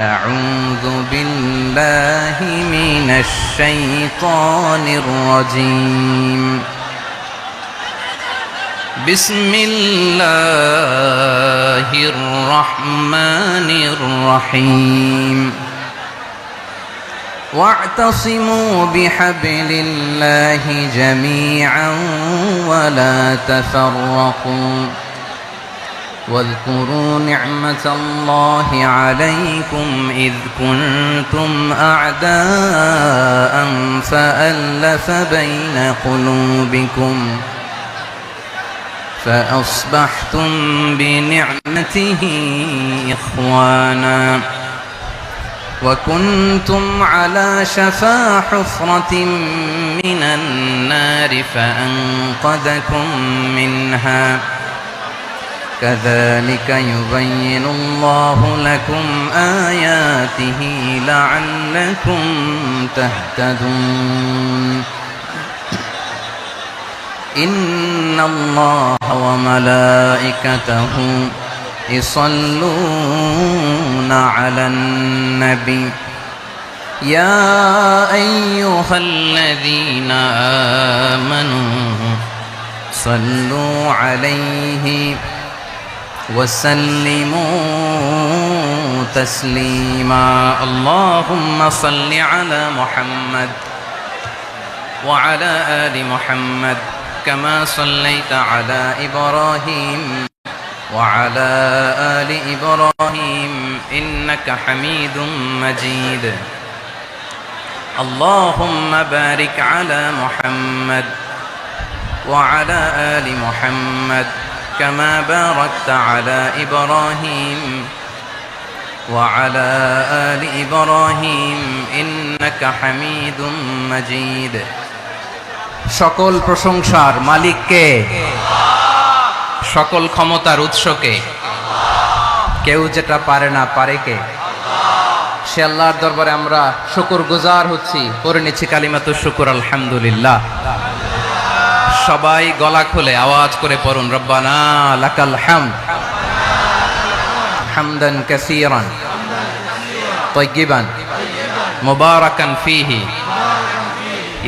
أعوذ بالله من الشيطان الرجيم بسم الله الرحمن الرحيم واعتصموا بحبل الله جميعا ولا تفرقوا واذكروا نعمة الله عليكم إذ كنتم أعداء فألف بين قلوبكم فأصبحتم بنعمته إخوانا وكنتم على شفا حفرة من النار فأنقذكم منها كذلك يبين الله لكم آياته لعلكم تهتدون إن الله وملائكته يصلون على النبي يا أيها الذين آمنوا صلوا عليه وسلموا تسليما اللهم صل على محمد وعلى آل محمد كما صليت على إبراهيم وعلى آل إبراهيم إنك حميد مجيد اللهم بارك على محمد وعلى آل محمد كما باركت على إبراهيم وعلى آل إبراهيم إنك حميد مجيد সকল প্রশংসার মালিক কে? সকল ক্ষমতার উৎস কে? কেউ যেটা পারে না পারে কে? সে আল্লাহর দরবারে আমরা শুকরগুজার হচ্ছি, পড়ে নিচ্ছি কালিমাতুশ শুকর আলহামদুলিল্লাহ। সবাই গলা খুলে আওয়াজ করে পড়ুন রব্বানা লাকাল হামদ হামদান কাসীরান তাইয়িবান মুবারাকান ফীহি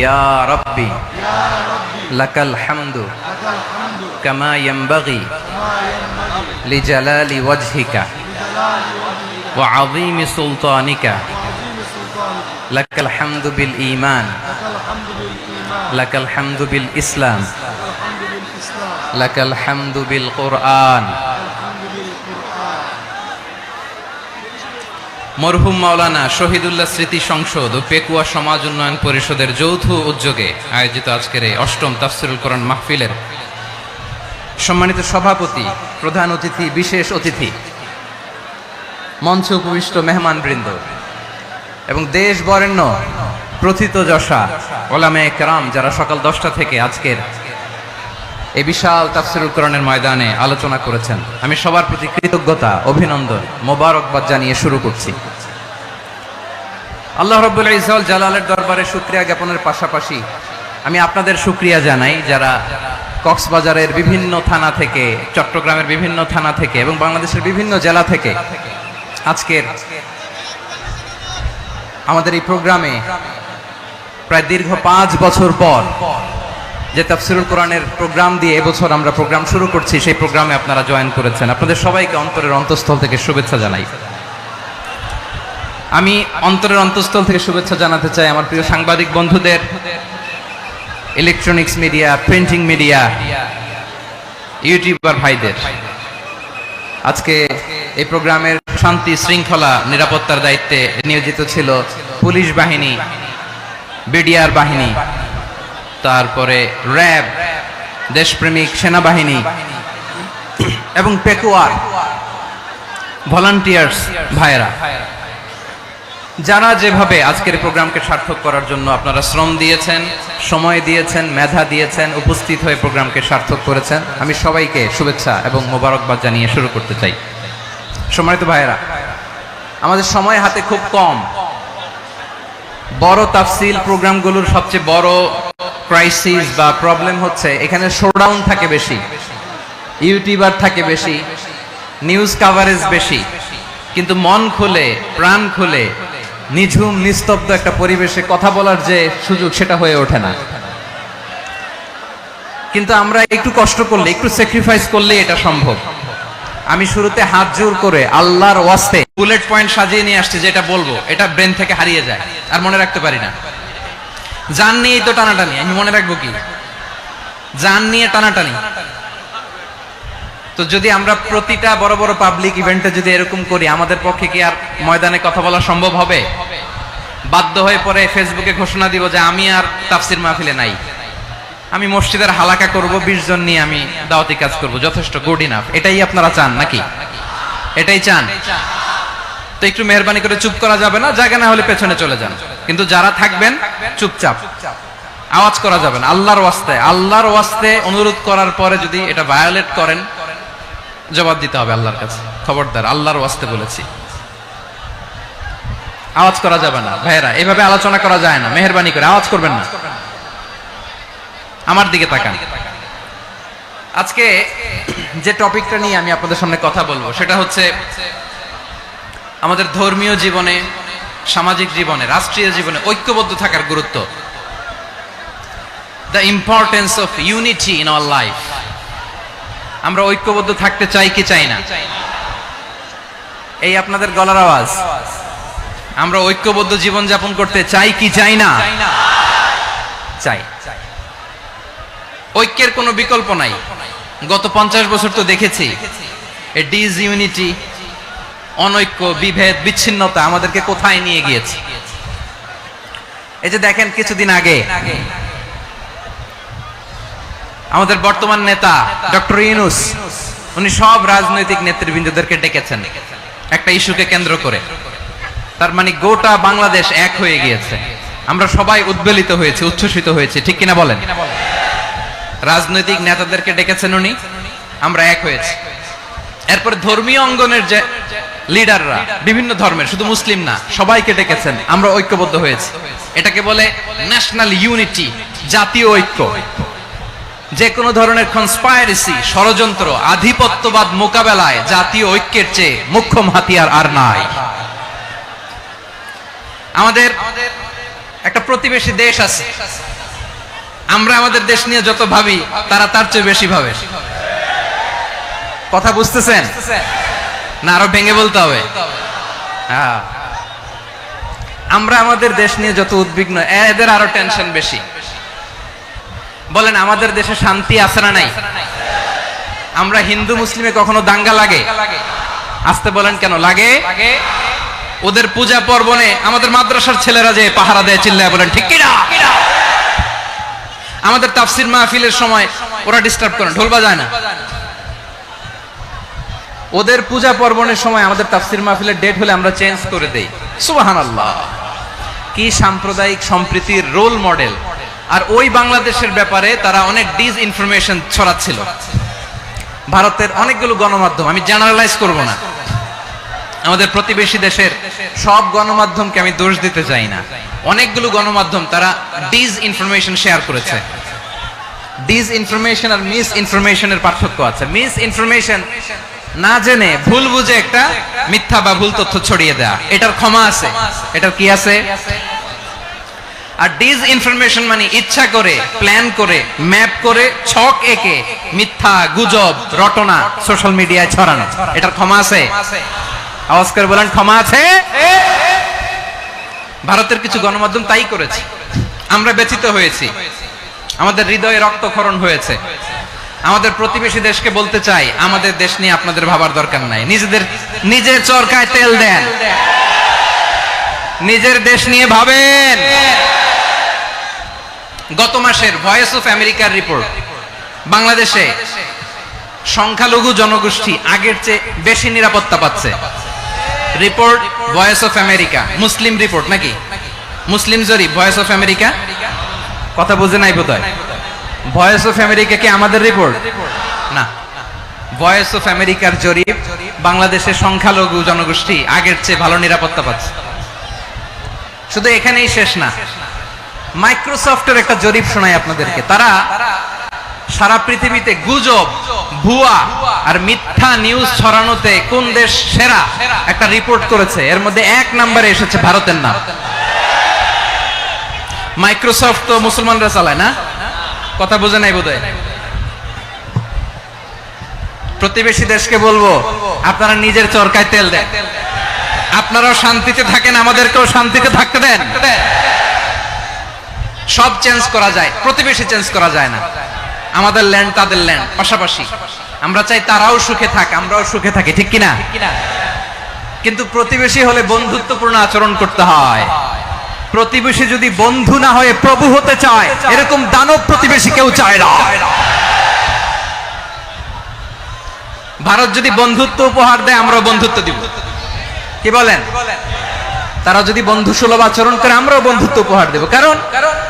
ইয়া রাব্বি লাকাল হামদু কামা ইয়ানবাগি লিজালালি ওয়াজহিকা ওয়া আযীমি সুলতানিকা লাকাল হামদু বিল ঈমান লাকাল হামদু বিল ইসলাম লাকাল হামদু বিল কুরআন। মরহুম মাওলানা শহীদুল্লাহ স্মৃতি সংসদ ও পেকুয়া সমাজ উন্নয়ন পরিষদের যৌথ উদ্যোগে আয়োজিত আজকের এই অষ্টম তাফসীরুল কোরআন মাহফিলের সম্মানিত সভাপতি, প্রধান অতিথি, বিশেষ অতিথি, মঞ্চে উপবিষ্ট মেহমানবৃন্দ এবং দেশ বরেণ্য প্রথিতযশা ওলামায়ে কেরাম যারা সকাল 10টা থেকে আজকের এই বিশাল তাফসীরুল কোরআনের ময়দানে আলোচনা করেছেন, আমি সবার প্রতি কৃতজ্ঞতা, অভিনন্দন, মোবারকবাদ জানিয়ে শুরু করছি। আল্লাহ রাব্বুল ইজ্জত ওয়াল জালালের দরবারে শুকরিয়া জ্ঞাপনের পাশাপাশি আমি আপনাদের শুকরিয়া জানাই যারা কক্সবাজারের বিভিন্ন থানা থেকে, চট্টগ্রামের বিভিন্ন থানা থেকে এবং বাংলাদেশের বিভিন্ন জেলা থেকে আজকের আমাদের এই প্রোগ্রামে প্রায় দীর্ঘ 5 বছর পর যে তাফসীরুল কোরআনের প্রোগ্রাম দিয়ে এবছর আমরা প্রোগ্রাম শুরু করছি, সেই প্রোগ্রামে আপনারা জয়েন করেছেন। আপনাদের সবাইকে অন্তরের অন্তঃস্থল থেকে শুভেচ্ছা জানাই। আমি অন্তরের অন্তঃস্থল থেকে শুভেচ্ছা জানাতে চাই আমার প্রিয় সাংবাদিক বন্ধুদের, electronics media, printing media, YouTuber ভাইদের। আজকে এই প্রোগ্রামের শান্তি শৃঙ্খলা নিরাপত্তার দায়িত্বে নিয়োজিত ছিল পুলিশ বাহিনী, বিডিআর বাহিনী, তারপরে র্যাব, দেশপ্রেমিক সেনাবাহিনী এবং পেকুয়ার ভলান্টিয়ার্স ভাইরা, যারা যেভাবে আজকের প্রোগ্রামকে সার্থক করার জন্য আপনারা শ্রম দিয়েছেন, সময় দিয়েছেন, মেধা দিয়েছেন, উপস্থিত হয়ে প্রোগ্রামকে সার্থক করেছেন, আমি সবাইকে শুভেচ্ছা এবং মোবারকবাদ জানিয়ে শুরু করতে চাই। সম্মানিত ভাইরা, আমাদের সময় হাতে খুব কম। বড় তাফসীল প্রোগ্রামগুলোর সবচেয়ে বড় ক্রাইসিস বা প্রবলেম হচ্ছে এখানে শোডাউন থাকে বেশি, ইউটিউবার থাকে বেশি, নিউজ কাভারেজ বেশি, কিন্তু মন খুলে প্রাণ খুলে নিঝুম নিস্তব্ধ একটা পরিবেশে কথা বলার যে সুযোগ সেটা হয়ে ওঠে না। কিন্তু আমরা একটু কষ্ট করলে, একটু স্যাক্রিফাইস করলে এটা সম্ভব। আমি শুরুতে হাত জোর করে আল্লাহর ওয়াস্তে বুলেট পয়েন্ট সাজিয়ে নিয়ে আসছি, যেটা বলবো এটা ব্রেন থেকে হারিয়ে যায় আর মনে রাখতে পারি না। জান নিয়েই তো টানাটানি, আমি মনে রাখবো কি? জান নিয়ে টানাটানি। তো যদি আমরা প্রতিটা বড় বড় পাবলিক ইভেন্টে যদি এরকম করি, আমাদের পক্ষে কি আর ময়দানে কথা বলা সম্ভব হবে? বাধ্য হয়ে পরে ফেসবুকে ঘোষণা দিব যে আমি আর তাফসির মাহফিলে নাই, আমি মসজিদের হালাকা করব, 20 জন নিয়ে আমি দাওয়াতি কাজ করব, যথেষ্ট, গুড ইনাফ। এটাই আপনারা চান নাকি? এটাই চান? তো একটু মেহরবানি করে চুপ করা যাবে না? জায়গা না হলে পেছনে চলে যান, কিন্তু যারা থাকবেন চুপচাপ, আওয়াজ করা যাবে না। আল্লাহর ওয়াস্তে, আল্লাহর ওয়াস্তে অনুরোধ করার পরে যদি এটা ভায়োলেট করেন, জবাব দিতে হবে আল্লাহর কাছে। খবরদার, আল্লাহর ওয়াস্তে বলেছি, আওয়াজ করা যাবে না। ভাইয়েরা, এভাবে আলোচনা করা যায় না, মেহরবানি করে আওয়াজ করবেন না। আমার দিকে তাকান। আজকে যে টপিকটা নিয়ে আমি আপনাদের সামনে কথা বলবো সেটা হচ্ছে আমাদের ধর্মীয় জীবনে, সামাজিক জীবনে, রাষ্ট্রীয় জীবনে ঐক্যবদ্ধ থাকার গুরুত্ব। The importance of unity in our life. আমরা ঐক্যবদ্ধ থাকতে চাই কি চাই না? এই আপনাদের গলার আওয়াজ। আমরা ঐক্যবদ্ধ জীবন যাপন করতে চাই কি চাই না? চাই। ঐক্যের কোনো বিকল্প নাই। গত 50 বছর তো দেখেছি এই ডিসইউনিটি, অনৈক্য, বিভেদ, বিচ্ছিন্নতা আমাদেরকে কোথায় নিয়ে গিয়েছে। এই যে দেখেন, কিছুদিন আগে আমাদের বর্তমান নেতা ডক্টর ইউনূস, উনি সব রাজনৈতিক নেতৃবৃন্দদেরকে ডেকেছেন একটা ইস্যুকে কেন্দ্র করে। তার মানে গোটা বাংলাদেশ এক হয়ে গিয়েছে। আমরা সবাই উদ্বেলিত হয়েছি, উচ্ছ্বসিত হয়েছি, ঠিক কিনা বলেন? রাজনৈতিক নেতাদেরকে ডেকেছেন উনি, আমরা এক হয়েছি। এরপর ধর্মীয় অঙ্গনের যে লিডাররা, বিভিন্ন ধর্মের, শুধু মুসলিম না, সবাইকে ডেকেছেন, আমরা ঐক্যবদ্ধ হয়েছি। এটাকে বলে ন্যাশনাল ইউনিটি, জাতীয় ঐক্য। যে কোনো ধরনের কনস্পাইরেসি, ষড়যন্ত্র, আধিপত্যবাদ মোকাবেলায় জাতীয় ঐক্যের চেয়ে মুখ্য হাতিয়ার আর নাই। আমাদের একটা প্রতিবেশী দেশ আছে, আমরা আমাদের দেশ নিয়ে যত ভাবি তারা তার চেয়ে বেশি ভাবে। কথা বুঝতেছেন না? আরো ভেঙে বলতে হবে। হ্যাঁ, আমরা আমাদের দেশ নিয়ে যত উদ্বিগ্ন, এদের আরো টেনশন বেশি। বলেন, আমাদের দেশে শান্তি আছে না নাই? আমরা হিন্দু মুসলিমে কখনো দাঙ্গা লাগে? আসতে বলেন, কেন লাগে? ওদের পূজা পার্বণে আমাদের মাদ্রাসার ছেলেরা যে পাহারা দেয়, চিল্লায় বলেন ঠিক কিনা? আমাদের তাফসির মাহফিলের সময় ওরা ডিস্টার্ব করে, ঢোল বাজায় না। ওদের পূজা পার্বণের সময় আমাদের তাফসির মাহফিলের ডেট হলে আমরা চেঞ্জ করে দেই। সুবহানাল্লাহ, কি সাম্প্রদায়িক সম্প্রীতির রোল মডেল। আর ওই বাংলাদেশের ব্যাপারে তারা অনেক ডিসইনফরমেশন ছড়াচ্ছিল। ভারতের অনেকগুলো গণমাধ্যম, আমি জেনারেলাইজ করব না, আমাদের প্রতিবেশী দেশের সব গণমাধ্যমকে আমি দোষ দিতে চাই না, অনেকগুলো গণমাধ্যম তারা ডিসইনফরমেশন শেয়ার করেছে। ডিসইনফরমেশন আর মিস ইনফরমেশনের পার্থক্য আছে। মিস ইনফরমেশন না জেনে ভুল বুঝে একটা মিথ্যা বা ভুল তথ্য ছড়িয়ে দেয়া, এটার ক্ষমা আছে, এটার কি আছে? আর ডিসইনফরমেশন মানে ইচ্ছা করে, প্ল্যান করে, ম্যাপ করে, ছক এঁকে মিথ্যা, গুজব, রটনা সোশ্যাল মিডিয়ায় ছড়ানো, এটার ক্ষমা আছে? আওয়াজ করে বলেন, ক্ষমা আছে? ভারতের কিছু গণমাধ্যম তাই করেছে, আমরা ব্যথিত হয়েছি, আমাদের হৃদয়ে রক্তক্ষরণ হয়েছে। আমাদের প্রতিবেশী দেশকে বলতে চাই, আমাদের দেশ নিয়ে আপনাদের ভাবার দরকার নাই, নিজের চরকায় তেল দেন, নিজের দেশ নিয়ে ভাবেন। গত মাসের ভয়েস অফ আমেরিকার রিপোর্ট, বাংলাদেশে সংখ্যালঘু জনগোষ্ঠী আগের চেয়ে বেশি নিরাপত্তা পাচ্ছে। Report voice of America, Muslim report নাকি? মুসলিম জরিপ, ভয়েস অফ আমেরিকা। কথা বুঝে নাই বোধহয়। ভয়েস অফ আমেরিকা কি আমাদের রিপোর্ট না? ভয়েস অফ আমেরিকার জরিপ, বাংলাদেশের সংখ্যালঘু জনগোষ্ঠী আগের চেয়ে ভালো নিরাপত্তা পাচ্ছে। শুধু এখানেই শেষ না, মাইক্রোসফটের একটা জরিপ শোনাই আপনাদেরকে। তারা সারা পৃথিবীতে গুজব, ভুয়া আর মিথ্যা নিউজ ছড়ানোতে কোন দেশ সেরা একটা রিপোর্ট করেছে, এর মধ্যে 1 নম্বরে এসেছে ভারতের নাম। মাইক্রোসফট তো মুসলমানরা চালায় না, কথা বোঝে নাই বোধহয়। প্রতিবেশী দেশকে বলবো, আপনারা নিজের চরকায় তেল দেন, আপনারাও শান্তিতে থাকেন, আমাদেরকেও শান্তিতে থাকতে দেন। সব চেঞ্জ করা যায়, প্রতিবেশী চেঞ্জ করা যায় না। আমাদের ল্যান্ড তাদের ল্যান্ড পাশাপাশি, আমরা চাই তারাও সুখে থাক, আমরাও সুখে থাকি, ঠিক কিনা? কিন্তু প্রতিবেশী হলে বন্ধুত্বপূর্ণ আচরণ করতে হয়। প্রতিবেশী যদি বন্ধু না হয়ে প্রভু হতে চায়, এরকম দানব প্রতিবেশী কেউ চায় না। ভারত যদি বন্ধুত্ব উপহার দেয়, আমরা বন্ধুত্ব দিব, কি বলেন? তারা যদি বন্ধু সুলভ আচরণ করে, আমরাও বন্ধুত্ব উপহার দেব। কারণ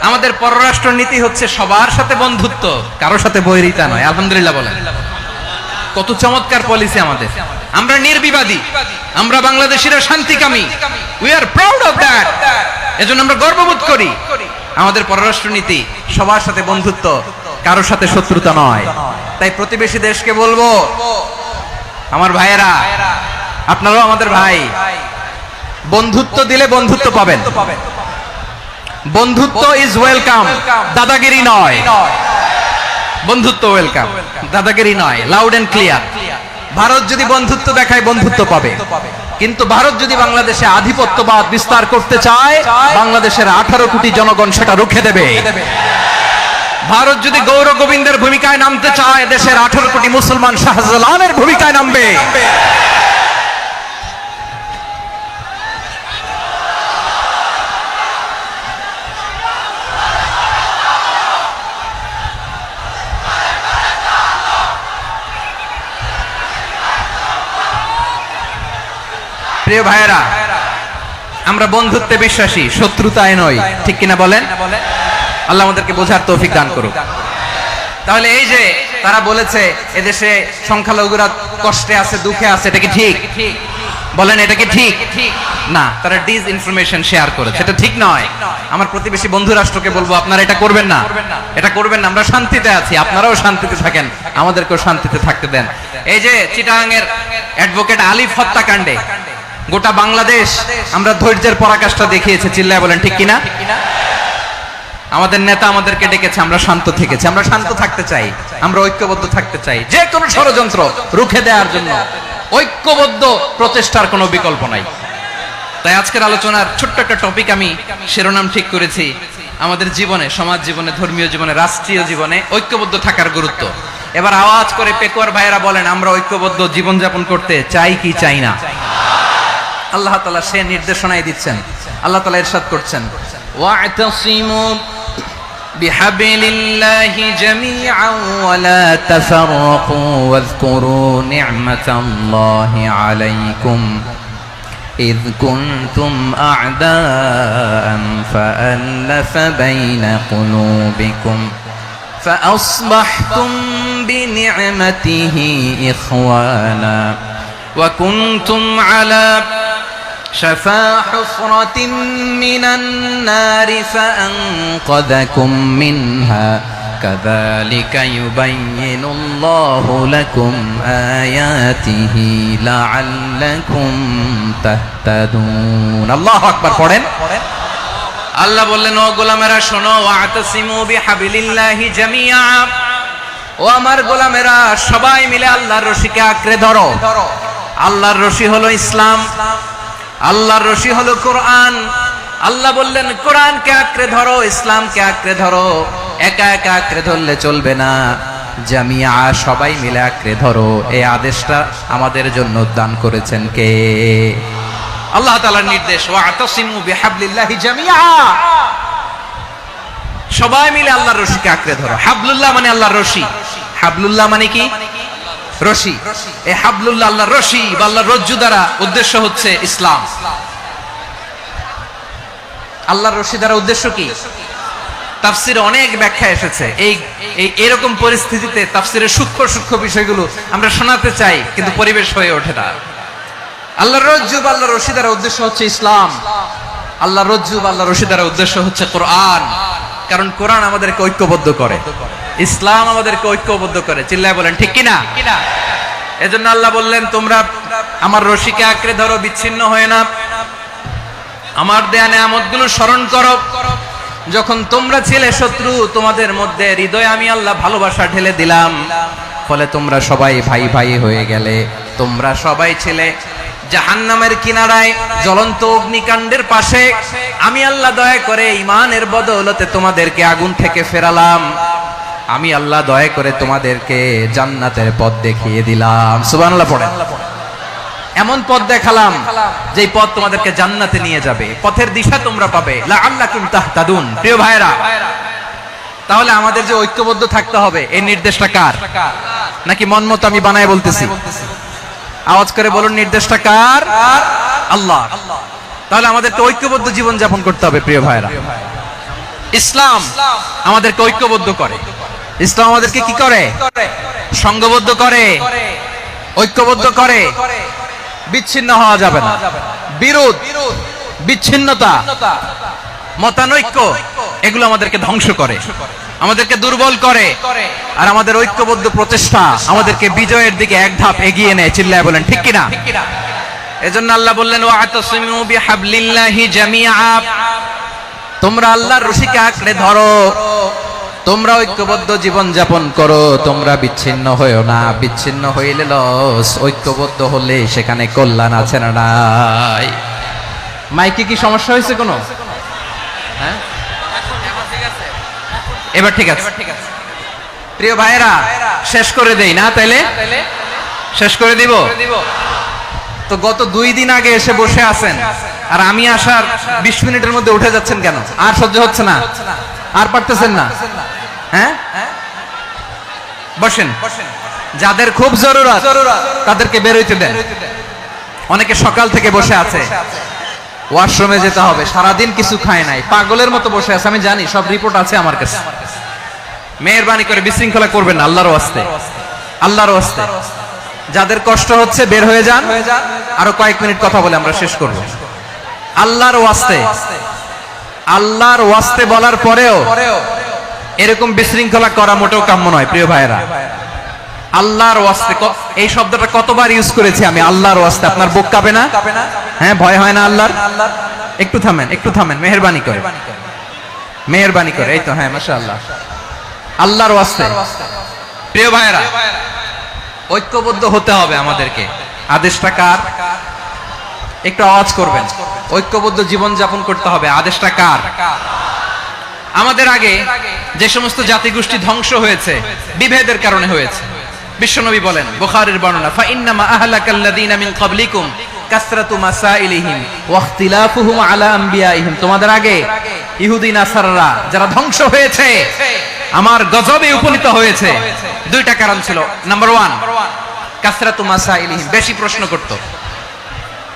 আমাদের পররাষ্ট্র নীতি হচ্ছে সবার সাথে বন্ধুত্ব, কারোর সাথে বৈরিতা নয়। আলহামদুলিল্লাহ বলেন, কত চমৎকার পলিসি আমাদের। আমরা নির্বিবাদী, আমরা বাংলাদেশিরা শান্তিকামী, we are proud of that. এজন্য আমরা গর্ববোধ করি। আমাদের পররাষ্ট্র নীতি সবার সাথে বন্ধুত্ব, কারোর সাথে শত্রুতা নয়। তাই প্রতিবেশী দেশকে বলবো, আমার ভাইয়েরা, আপনারাও আমাদের ভাই, বন্ধুত্ব দিলে বন্ধুত্ব পাবেন। বন্ধুত্ব ইজ ওয়েলকাম, দাদাগিরি নয়। বন্ধুত্ব ওয়েলকাম, দাদাগিরি নয়, লাউড এন্ড ক্লিয়ার। ভারত যদি বন্ধুত্ব দেখায়, বন্ধুত্ব পাবে। কিন্তু ভারত যদি বাংলাদেশে আধিপত্যবাদ বিস্তার করতে চায়, বাংলাদেশের 18 কোটি জনগণ সেটা রুখে দেবে। ভারত যদি গৌর গোবিন্দের ভূমিকায় নামতে চায়, দেশের 18 কোটি মুসলমান শাহজালালের ভূমিকায় নামবে। প্রিয় ভাইয়েরা, আমরা বন্ধুত্বে বিশ্বাসী, শত্রুতায় নয়, ঠিক কিনা বলেন? আল্লাহ আমাদেরকে বোঝার তৌফিক দান করুক। তাহলে এই যে তারা বলেছে এদেশে সংখ্যালঘুরা কষ্টে আছে, দুঃখে আছে, এটা কি ঠিক? বলেন, এটা কি ঠিক? না, তারা ডিস ইনফরমেশন শেয়ার করেছে, এটা ঠিক নয়। আমার প্রতিবেশী বন্ধু রাষ্ট্রকে বলবো, আপনারা এটা করবেন না, এটা করবেন না। আমরা শান্তিতে আছি, আপনারাও শান্তিতে থাকেন, আমাদেরকেও শান্তিতে থাকতে দেন। এই যে চিটাগাংয়ের অ্যাডভোকেট আলিফ হত্যাকাণ্ডে গোটা বাংলাদেশ আমরা ধৈর্যের পরাকাষ্ঠা দেখিয়েছে, চিল্লায় বলেন ঠিক কিনা? আমাদের নেতা আমাদেরকে ডেকেছে, আমরা শান্ত থেকেছি। আমরা শান্ত থাকতে চাই, আমরা ঐক্যবদ্ধ থাকতে চাই। যে কোনো ষড়যন্ত্র রুখে দেওয়ার জন্য ঐক্যবদ্ধ প্রচেষ্টার কোনো বিকল্প নাই। তাই আজকের আলোচনার ছোট্ট একটা টপিক আমি শিরোনাম ঠিক করেছি, আমাদের জীবনে, সমাজ জীবনে, ধর্মীয় জীবনে, রাষ্ট্রীয় জীবনে ঐক্যবদ্ধ থাকার গুরুত্ব। এবার আওয়াজ করে পেকুয়ার ভাইয়েরা বলেন, আমরা ঐক্যবদ্ধ জীবনযাপন করতে চাই কি চাই না? আল্লাহ তাআলা সে নির্দেশনাই দিচ্ছেন। আল্লাহ তাআলা ইরশাদ করছেন, ওয়া'তাসিমু বিহাবলিল্লাহি জামিআন ওয়া লা তাফাররাকু ওয়াযকুরু নি'মাতাল্লাহি আলাইকুম إذ كنتم أعداء فألف بين قلوبكم فأصبحتم بنعمته إخوانا وكنتم على شفا حفرة من النار فأنقذكم منها كذلك يبين الله لكم آياته لعلكم تهتدون الله أكبر পড়েন আল্লাহ বললেন ও গোলামেরা শোনো ওয়াতাসিমু বিহাবিলিল্লাহি জামিআ ও আমার গোলামেরা সবাই মিলে আল্লাহর রশিকে আঁকড়ে ধরো আল্লাহর রশি হলো ইসলাম আল্লাহর রশি হলো কোরআন আল্লাহ বললেন কোরআনকে আঁকড়ে ধরো ইসলামকে আঁকড়ে ধরো একা একা আঁকড়ে ধরলে চলবে না জামিআ সবাই মিলে আঁকড়ে ধরো এই আদেশটা আমাদের জন্য দান করেছেন কে আল্লাহ তাআলার নির্দেশ ওয়াতাসিমু বিহাবলিল্লাহি জামিআ সবাই মিলে আল্লাহর রশিকে আঁকড়ে ধরো হাবলুল্লাহ মানে আল্লাহর রশি হাবলুল্লাহ মানে কি রশি এই হাবলুল্লাহ আল্লাহর রশি বা আল্লাহর রজ্জু দ্বারা উদ্দেশ্য হচ্ছে ইসলাম আল্লাহর রশি দ্বারা উদ্দেশ্য কি তাফসিরে অনেক ব্যাখ্যা এসেছে এই এরকম পরিস্থিতিতে তাফসিরের সূক্ষ্ম সূক্ষ্ম বিষয়গুলো আমরা শোনাতে চাই কিন্তু পরিবেশ হয়ে ওঠে না আল্লাহর রজ্জু বা আল্লাহর রশি দ্বারা উদ্দেশ্য হচ্ছে ইসলাম আল্লাহর রজ্জু বা আল্লাহর রশি দ্বারা উদ্দেশ্য হচ্ছে কোরআন কারণ কোরআন আমাদেরকে ঐক্যবদ্ধ করে ইসলাম আমাদেরকে ঐক্যবদ্ধ করে, চিল্লায় বলেন ঠিক কিনা? এজন্য আল্লাহ বললেন তোমরা আমার রশিকে আঁকড়ে ধরো, বিচ্ছিন্ন হয়ে না, আমার দেয়া নেয়ামতগুলো স্মরণ করো। যখন তোমরা ছিলে শত্রু, তোমাদের মধ্যে হৃদয়ে আমি আল্লাহ ভালোবাসা ঢেলে দিলাম, ফলে তোমরা সবাই ভাই ভাই হয়ে গেলে। তোমরা সবাই ছিলে জাহান্নামের কিনারায়, জ্বলন্ত অগ্নিকাণ্ডের পাশে। আমি আল্লাহ দয়া করে ঈমানের বদৌলতে তোমাদেরকে আগুন থেকে ফেরালাম। আমি আল্লাহ দয়া করে তোমাদেরকে জান্নাতের পথ দেখিয়ে দিলাম। সুবহানাল্লাহ পড়েন। এমন পথ দেখালাম যেই পথ তোমাদেরকে জান্নাতে নিয়ে যাবে, পথের দিশা তোমরা পাবে। লাআল্লাকুম তাহতাদুন। প্রিয় ভাইরা, তাহলে আমাদের যে ঐক্যবদ্ধ থাকতে হবে, এই নির্দেশটা কার? নাকি মন মতো আমি বানায় বলতেছি? আওয়াজ করে বলুন, নির্দেশটা কার? আল্লাহ। তাহলে আমাদেরকে ঐক্যবদ্ধ জীবন যাপন করতে হবে। প্রিয় ভাইরা, ইসলাম আমাদেরকে ঐক্যবদ্ধ করে। ইসলাম আমাদেরকে কি করে? সংঘবদ্ধ করে, ঐক্যবদ্ধ করে। বিচ্ছিন্ন হওয়া যাবে না। বিরোধ, বিচ্ছিন্নতা, মতানৈক্য, এগুলো আমাদেরকে ধ্বংস করে, আমাদেরকে দুর্বল করে। আর আমাদের ঐক্যবদ্ধ প্রচেষ্টা আমাদেরকে বিজয়ের দিকে এক ধাপ এগিয়ে নেয়। চিল্লায় বলেন ঠিক কিনা? এজন্য আল্লাহ বললেন ওয়াতাসিমু বিহাবলিল্লাহি জামিআ। তোমরা আল্লাহর রশিকে আঁকড়ে ধরো, তোমরা ঐক্যবদ্ধ জীবন যাপন করো, তোমরা বিচ্ছিন্ন হয়েও না। বিচ্ছিন্ন হইলে লস, ঐক্যবদ্ধ হলে সেখানে কল্যাণ আছে না নাই? মাইকে কি সমস্যা হয়েছে কোনো? হ্যাঁ, এবার ঠিক আছে। প্রিয় ভাইরা, শেষ করে দেই না? তাইলে শেষ করে দিব তো। গত 2 দিন আগে এসে বসে আছেন, আর আমি আসার 20 মিনিটের মধ্যে উঠে যাচ্ছেন কেন? আর সহ্য হচ্ছে না? আর পারতেছেন না? হ্যাঁ, বসেন। যাদের খুব জরুরত তাদেরকে বের হইতে দেন। অনেকে সকাল থেকে বসে আছে, ওয়াশরুমে যেতে হবে, সারাদিন কিছু খায় নাই, পাগলের মতো বসে আছে। আমি জানি, সব রিপোর্ট আছে আমার কাছে। মেহেরবানি করে বিশৃঙ্খলা করবেন না, আল্লাহর ওয়াস্তে, আল্লাহর ওয়াস্তে। যাদের কষ্ট হচ্ছে বের হয়ে যান। আরো কয়েক মিনিট কথা বলে আমরা শেষ করব। আল্লাহর ওয়াস্তে, আল্লাহর ওয়াস্তে বলার পরেও এরকম বিশৃঙ্খলা করা মোটেও কাম্য নয়। প্রিয় ভাইরা, আল্লাহর ওয়াস্তে, এই শব্দটা কতবার ইউজ করেছি আমি? আল্লাহর ওয়াস্তে। আপনার বুক কাঁপে না? হ্যাঁ, ভয় হয় না আল্লাহর? একটু থামেন, একটু থামেন, মেহেরবানি করে, মেহেরবানি করে। এই তো, হ্যাঁ, মাশাআল্লাহ। আল্লাহর ওয়াস্তে। প্রিয় ভাইরা, ঐক্যবদ্ধ হতে হবে আমাদেরকে। আদেশটা কার? একটু আওয়াজ করবেন। ঐক্যবদ্ধ জীবন যাপন করতে হবে। আদেশটা কার? আমাদের আগে যে সমস্ত জাতিগোষ্ঠী ধ্বংস হয়েছে, বিভেদের কারণে হয়েছে। বিশ্বনবী বলেন, বুখারীর বর্ণনা, ফা ইন্নামা আহলাকাল্লাযীনা মিন ক্বাবলিকুম কাসরাতু মাসাইলিহিম ওয়া ইখতিলাফুহুম আলা আমবিয়াইহিম। তোমাদের আগে ইহুদি নাসারারা যারা ধ্বংস হয়েছে, আমার গজবে উপনীত হয়েছে, 2টা কারণ ছিল। নাম্বার 1, কাসরাতু মাসাইলিহিম, বেশি প্রশ্ন করত,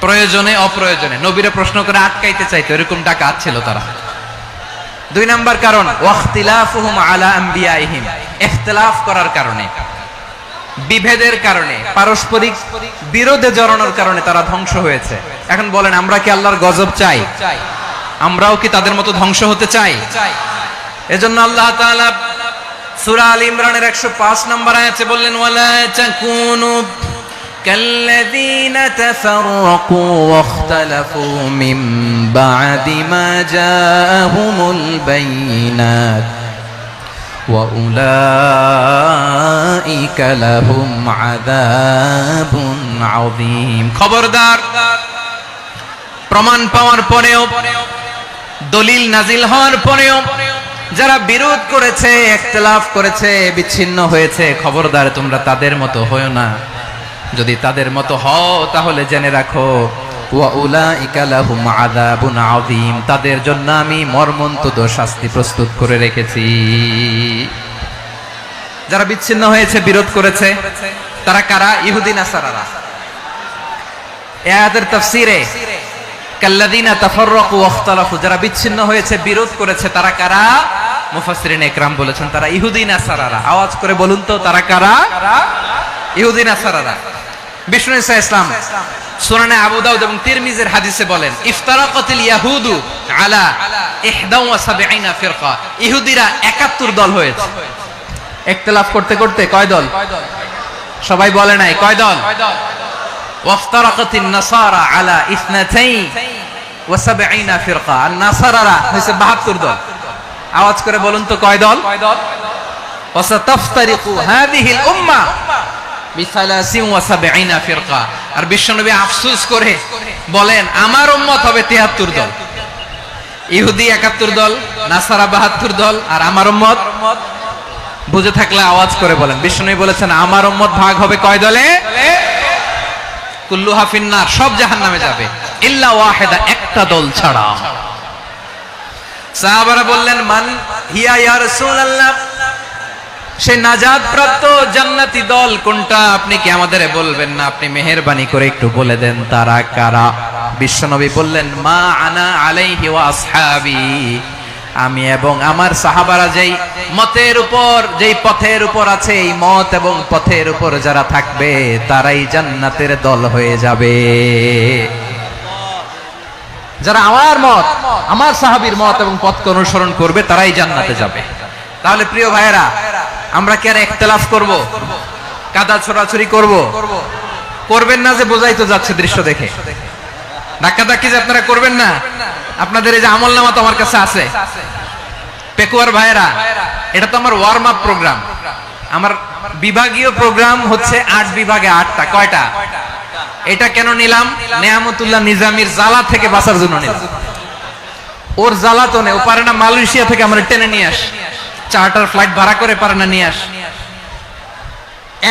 প্রয়োজনে অপ্রয়োজনে নবীরে প্রশ্ন করে আটকাইতে চাইতো, এরকম ডাকাত ছিল তারা। 2 নাম্বার কারণ, ওয়াখতিলাফুহুম আলা আমবিয়াইহিম, ইখতিলাফ করার কারণে, বিভেদের কারণে, পারস্পরিক বিরোধে জড়ানোর কারণে তারা ধ্বংস হয়েছে। এখন বলেন, আমরা কি আল্লাহর গজব চাই? আমরাও কি তাদের মতো ধ্বংস হতে চাই? এজন্য আল্লাহ তাআলা সূরা আল ইমরানের 105 নম্বর আয়াতে বললেন, ওয়ালা তাকুনু কাল্লাযীনা তাফাররাকু ওয়াখতালাফু মিন বা'দি মা জাআহুমুল বাইয়িনাত ওয়া উলাইকা লাহুম আযাবুন আযীম। খবরদার, প্রমাণ পাওয়ার পরেও, দলিল নাজিল হওয়ার পরেও যারা বিরোধ করেছে, ইখতিলাফ করেছে, বিচ্ছিন্ন হয়েছে, খবরদার তোমরা তাদের মতো হয়ো না। যদি তাদের মতো হও তাহলে জেনে রাখো, ওয়া উলাইকা লাহুম আযাবুন আযীম, তাদের জন্য আমি মর্মন্তুদ শাস্তি প্রস্তুত করে রেখেছি। যারা বিচ্ছিন্ন হয়েছে, বিরোধ করেছে, তারা কারা? ইহুদি নাসারারা। এই আয়াতের তাফসীরে কাল্লাযীনা তাফাররাকু ওয়াখতালাফু, যারা বিচ্ছিন্ন হয়েছে, বিরোধ করেছে, তারা কারা? মুফাসসিরিন ইকরাম বলেছেন তারা ইহুদি নাসারারা। আওয়াজ করে বলুন তো, তারা কারা? ইহুদি নাসারারা। বিষ্ণু ঈসা ইসলাম সুনানে আবু দাউদ এবং তিরমিজির হাদিসে বলেন, ইফতারাকাতিল ইয়াহুদু আলা 71 ফিরকা, ইহুদিরা 71 দল হয়েছে। ইখতিলাফ করতে করতে কয় দল? সবাই বলে নাই কয় দল? ওয়াফতারাকাতিন নাসারা আলা 72 ফিরকা। আর নাসারারা হইছে 72 দল। আওয়াজ করে বলুন তো কয় দল? ওয়াসাতাফতারিকু হাদিহিল উম্মাহ বি73 ফিরকা। আর বিশ্বনবী আফসোস করে বলেন আমার উম্মত হবে 73 দল। ইহুদি 71 দল, নাসারা 72 দল, আর আমার উম্মত বুঝে থাকলে আওয়াজ করে বলেন। বিশ্বনবী বলেছেন আমার উম্মত ভাগ হবে কয় দলে? কুল্লুহা ফিন্নার, সব জাহান্নামে যাবে, ইল্লা ওয়াহিদা, একটা দল ছাড়া। সাহাবারা বললেন মান হিয়া ইয়া রাসূলুল্লাহ, সেই নাজাত প্রাপ্ত জান্নাতি দল কোনটা? আপনি কি আমাদের বলবেন না? আপনি মেহেরবানি করে একটু বলে দেন তারা কারা? বিশ্বনবী বললেন মা আনা আলাইহি ওয়া আসহাবি, আমি এবং আমার সাহাবারা যেই মতের উপর, যেই পথের উপর আছে, এই মত এবং পথের উপর যারা থাকবে তারাই জান্নাতের দল হয়ে যাবে। যারা আমার মত, আমার সাহাবীর মত এবং পথকে অনুসরণ করবে তারাই জান্নাতে যাবে। তাহলে প্রিয় ভাইয়েরা, আমরা কি আর ইখতিলাফ করব? কাদা ছোড়াছুরি করব? করবেন না যে বোঝাই তো যাচ্ছে দৃশ্য দেখে। ধাক্কাধাক্কি যে আপনারা করবেন না। আপনাদের এই যে আমলনামা তো আমার কাছে আছে। পেকুয়ার ভাইয়েরা, এটা তো আমার ওয়ার্ম আপ প্রোগ্রাম। আমার বিভাগীয় প্রোগ্রাম হচ্ছে 8 বিভাগে 8টা। কয়টা? এটা কেন নিলাম? নেয়ামতুল্লাহ নিজামীর জ্বালা থেকে বাঁচার জন্য নিলাম। ওর জ্বালা তো নেই, ও পারে না মালয়েশিয়া থেকে আমরা টেনে নিয়ে আস, চার্টার ফ্লাইট ভাড়া করে পারে না নিয়ে আস।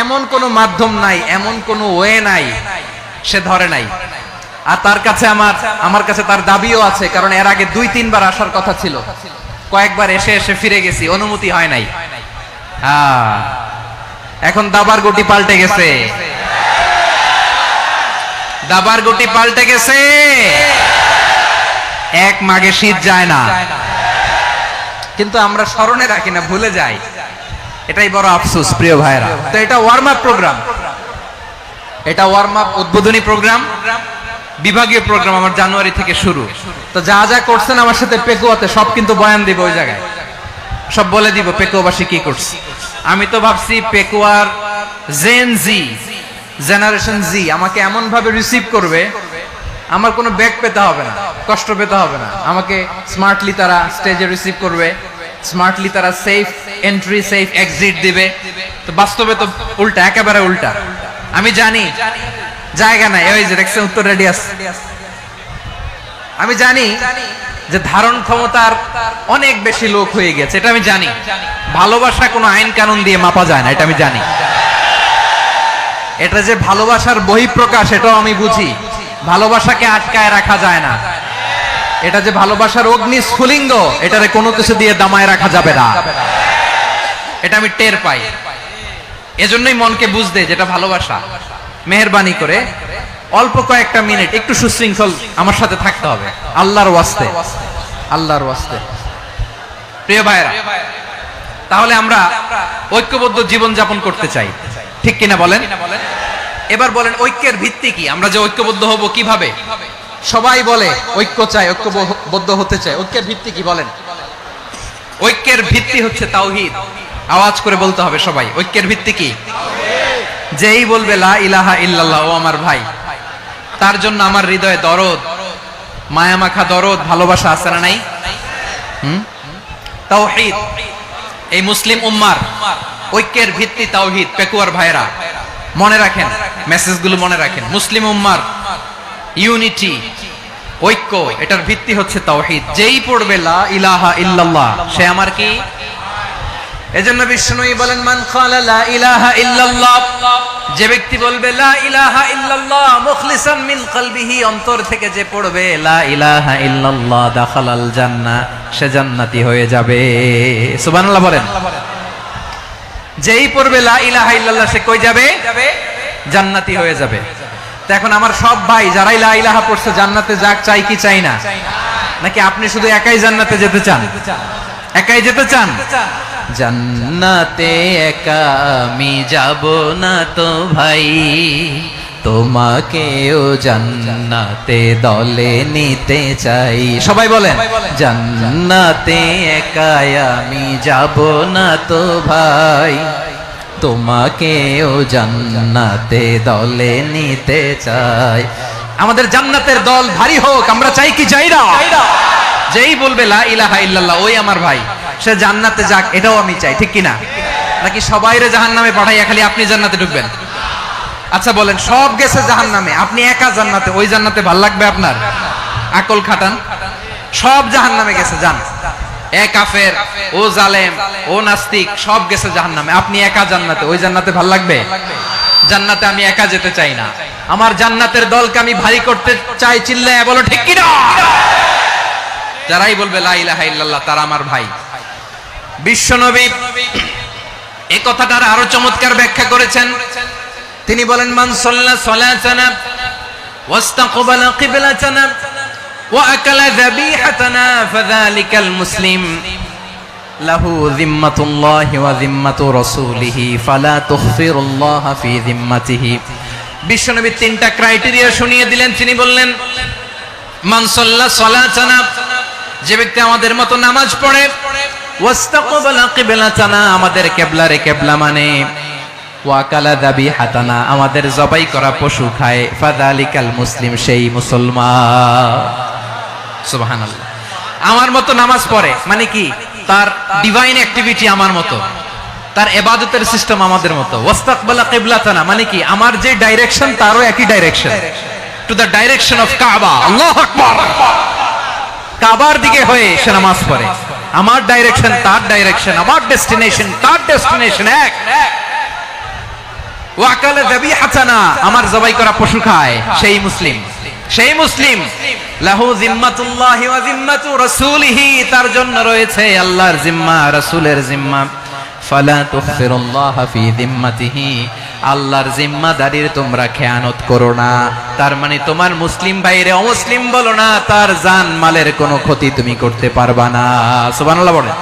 এমন কোন মাধ্যম নাই, এমন কোন ওয়ে নাই, সে ধরে নাই। আর তার কাছে আমার কাছে তার দাবিও আছে, কারণ এর আগে 2-3 বার আসার কথা ছিল। কয়েকবার এসে এসে ফিরে গেছি, অনুমতি হয় নাই। এখন দাবার গুটি পাল্টে গেছে, দাবার গুটি পাল্টে গেছে। এক মাঘে শীত যায় না, কিন্তু আমরা স্মরণে রাখি না, ভুলে যাই। এটাই বড় আফসোস প্রিয় ভাইরা। তো এটা ওয়ার্ম আপ প্রোগ্রাম, এটা ওয়ার্ম আপ উদ্বোধনী প্রোগ্রাম, বিভাগীয় প্রোগ্রাম আমার জানুয়ারি থেকে শুরু। তো যা যা করছেন আমার সাথে পেকুয়াতে সব কিন্তু বয়ান দিব, ওই জায়গায় সব বলে দিব পেকুয়াবাসী কি করছে। আমি তো ভাবছি পেকুয়ার জেন জি, জেনারেশন জি আমাকে এমন ভাবে রিসিভ করবে, আমার কোনো ব্যাক পেতে হবে না, কষ্ট পেতে হবে না। আমাকে স্মার্টলি তারা স্টেজে রিসিভ করবে, স্মার্টলি তারা সেফ এন্ট্রি সেফ এক্সিট দিবে। তো বাস্তবে তো উল্টা, একেবারে উল্টা। আমি জানি জায়গা নাই, ওই যে দেখছেন উত্তর রেডি আছে। আমি জানি যে ধারণ ক্ষমতার অনেক বেশি লোক হয়ে গেছে, এটা আমি জানি। ভালোবাসা কোনো আইন কানুন দিয়ে মাপা যায় না, এটা আমি জানি। এটা যে ভালোবাসার বহিঃপ্রকাশ, এটাও আমি বুঝি। ভালোবাসাকে আটকায় রাখা যায় না। এটা যে ভালোবাসার অগ্নি স্ফুলিঙ্গ, এটারে কোনো কিছু দিয়ে দামায় রাখা যাবে না, এটা আমি টের পাই। এজন্যই মনকে বুঝতে যেটা ভালোবাসা। মেহেরবানি করে অল্প কয়েকটা মিনিট একটু সুশৃঙ্খল আমার সাথে থাকতে হবে, আল্লাহর ওয়াস্তে, আল্লাহর ওয়াস্তে। প্রিয় ভাইরা, তাহলে আমরা ঐক্যবদ্ধ জীবন যাপন করতে চাই, ঠিক কিনা বলেন? এবার বলেন ঐক্যের ভিত্তি কি? আমরা যে ঐক্যবদ্ধ হব কিভাবে? সবাই বলে ঐক্য চাই, ঐক্যবদ্ধ হতে চাই। ঐক্যের ভিত্তি কি বলেন? ঐক্যের ভিত্তি হচ্ছে তাওহীদ। আওয়াজ করে বলতে হবে সবাই, ঐক্যের ভিত্তি কি? যেই বলবে লা ইলাহা ইল্লাল্লাহ, ও আমার ভাই, তার জন্য আমার হৃদয়ে দরদ, মায়ামাখা দরদ, ভালোবাসা আছে না নাই? তাওহীদ। এই মুসলিম উম্মার ঐক্যের ভিত্তি তাওহীদ। পেকুয়ার ভাইরা মনে রাখেন, মেসেজগুলো মনে রাখেন। মুসলিম উম্মার ইউনিটি, ঐক্য, এটার ভিত্তি হচ্ছে তাওহীদ। যেই পড়বে লা ইলাহা ইল্লাল্লাহ, সে আমার কি? এজন্য বিষ্ণুই বলেন মান ক্বালা লা ইলাহা ইল্লাল্লাহ, যে ব্যক্তি বলবে লা ইলাহা ইল্লাল্লাহ মুখলিসান মিন কলবিহি, অন্তর থেকে যে পড়বে লা ইলাহা ইল্লাল্লাহ, দাখালাল জান্নাহ, সে জান্নাতি হয়ে যাবে। সুবহানাল্লাহ বলেন। যেই পড়বে লা ইলাহা ইল্লাল্লাহ, সে কই যাবে? জান্নাতি হয়ে যাবে। তো এখন আমার সব ভাই যারাই লা ইলাহা পড়ছে জান্নাতে যাক, চাই কি চাই না? নাকি আপনি শুধু একাই জান্নাতে যেতে চান? একাই যেতে চান? জান্নাতে একা আমি যাব না তো ভাই, তোমাকেও জান্নাতে দলে নিতে চাই। সবাই বলেন, জান্নাতে একাই আমি যাব না তো ভাই, তোমাকেও জান্নাতে দলে নিতে চাই। আমাদের জান্নাতের দল ভারী হোক, আমরা চাই কি চাই না? যেই বলবে লা ইলাহা ইল্লাল্লাহ ওই আমার ভাই, সে জান্নাতে যাক, এটাও আমি চাই, ঠিক কিনা? নাকি সবাইরে জাহান্নামে পাঠাইয়া খালি আপনি জান্নাতে ঢুকবেন? আচ্ছা বলেন, সব গেছে জাহান্নামে, আপনি একা জান্নাতে, ওই জান্নাতে ভাল লাগবে আপনার? আকল খাটান। সব জাহান্নামে গেছে, যান। এ কাফের, ও জালেম, ও নাস্তিক, সব গেছে জাহান্নামে, আপনি একা জান্নাতে, ওই জান্নাতে ভাল লাগবে? জান্নাতে আমি একা যেতে চাই না, আমার জান্নাতের দলকে আমি ভারী করতে চাই। চিল্লায় বলো ঠিক কিনা? যারাই বলবে লা ইলাহা ইল্লাল্লাহ তারা আমার ভাই। বিশ্বনবী এই কথাটার আরো চমৎকার ব্যাখ্যা করেছেন। তিনি বলেন, মান সাল্লা সালাতানা ওয়াস্তাকবালা কিবলাতানা ওয়া আকালা যাবিহাতানা ফাযালিকাল মুসলিম লাহু যিম্মাতুল্লাহি ওয়া যিম্মাতু রাসূলিহি ফালা তুখফিরুল্লাহ ফি যিম্মাতিহি। বিশ্বনবী তিনটা ক্রাইটেরিয়া শুনিয়ে দিলেন। তিনি বললেন, মান সাল্লা সালাতানা, যে ব্যক্তি আমাদের মতো নামাজ পড়ে, ওয়াস্তাকবালা কিবলাতানা, আমাদের কিবলারে কিবলা মানে, ওয়াকালা যাবিহাতানা, আমাদের জবাই করা পশু খায়, ফাযালিকাল মুসলিম, সেই মুসলমান। সুবহানাল্লাহ। আমার মতো নামাজ পড়ে মানে কি? তার ডিভাইন অ্যাক্টিভিটি আমার মতো, তার ইবাদতের সিস্টেম আমাদের মতো। ওয়াস্তাকবালা কিবলাতানা মানে কি? আমার যে ডাইরেকশন তারও একই direction, to the direction of কাবা। আল্লাহু আকবার। কাবার দিকে হয়ে সে নামাজ পড়ে, আমার ডাইরেকশন তার ডাইরেকশন, আমার ডেস্টিনেশন তার ডেস্টিনেশন এক। ওয়াকালা যাবিহাতানা, আমার জবাই করা পশু খায়, সেই মুসলিম। সেই মুসলিম। লাহু যিম্মাতুল্লাহি ওয়া যিম্মাতু রাসূলিহি, তার জন্য রয়েছে আল্লাহর জিম্মা, রাসূলের জিম্মা। ফালা তুখফিরুল্লাহ ফি যিম্মাতিহি, আল্লাহর জিম্মাদারির তোমরা খেয়ানত করো না। তার মানে তোমার মুসলিম ভাইরে অমুসলিম বলো না, তার জান মালের কোনো ক্ষতি তুমি করতে পারবা না। সুবহানাল্লাহ বলেন।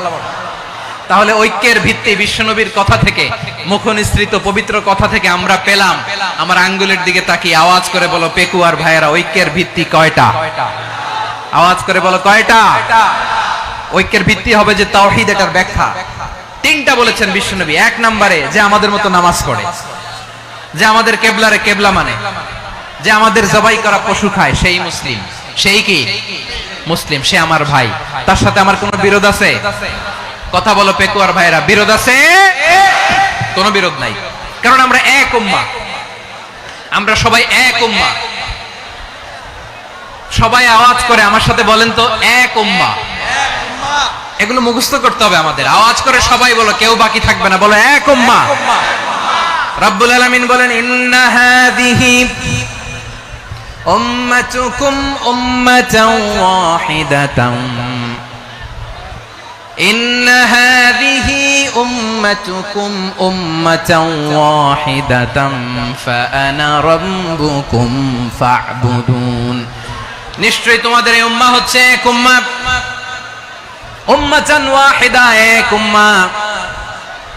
তাহলে ঐক্যের ভিত্তি বিশ্বনবীর কথা থেকে, মুখনিসৃত পবিত্র কথা থেকে আমরা পেলাম। আমার আঙ্গুলের দিকে তাকিয়ে আওয়াজ করে বলো পেকুয়ার ভাইয়েরা, ঐক্যের ভিত্তি কয়টা? আওয়াজ করে বলো কয়টা? ঐক্যের ভিত্তি হবে যে তাওহীদ, এটার ব্যাখ্যা তিনটা বলেছেন বিশ্বনবী। এক নম্বরে, যে আমাদের মতো নামাজ পড়ে, যে আমাদের কেবলারে কেবলা মানে, যে আমাদের জবাই করা পশু খায়, সেই মুসলিম। সেই কি মুসলিম? সে আমার ভাই। তার সাথে আমার কোনো বিরোধ আছে? কথা বলো পেকুয়ার ভাইরা, বিরোধ আছে? কোনো বিরোধ নাই, কারণ আমরা এক উম্মাহ, আমরা সবাই এক উম্মাহ। সবাই আওয়াজ করে আমার সাথে বলেন তো, এক উম্মাহ। এগুলো মুখস্থ করতে হবে আমাদের। আওয়াজ করে সবাই বলো, কেউ বাকি থাকবে না, বলো এক উম্মাহ। রব্বুল আলামিন বলেন, ইন্না হাযিহি উম্মাতুকুম উম্মাতান ওয়াহিদাতান, ইন্না হাযিহি উম্মাতুকুম উম্মাতান ওয়াহিদাতান ফাআনা রাব্বুকুম ফা'বুদুন। নিশ্চয়ই তোমাদের এই উম্মাহ হচ্ছে এক উম্মাহ, উম্মাতান ওয়াহিদা, এক উম্মাহ।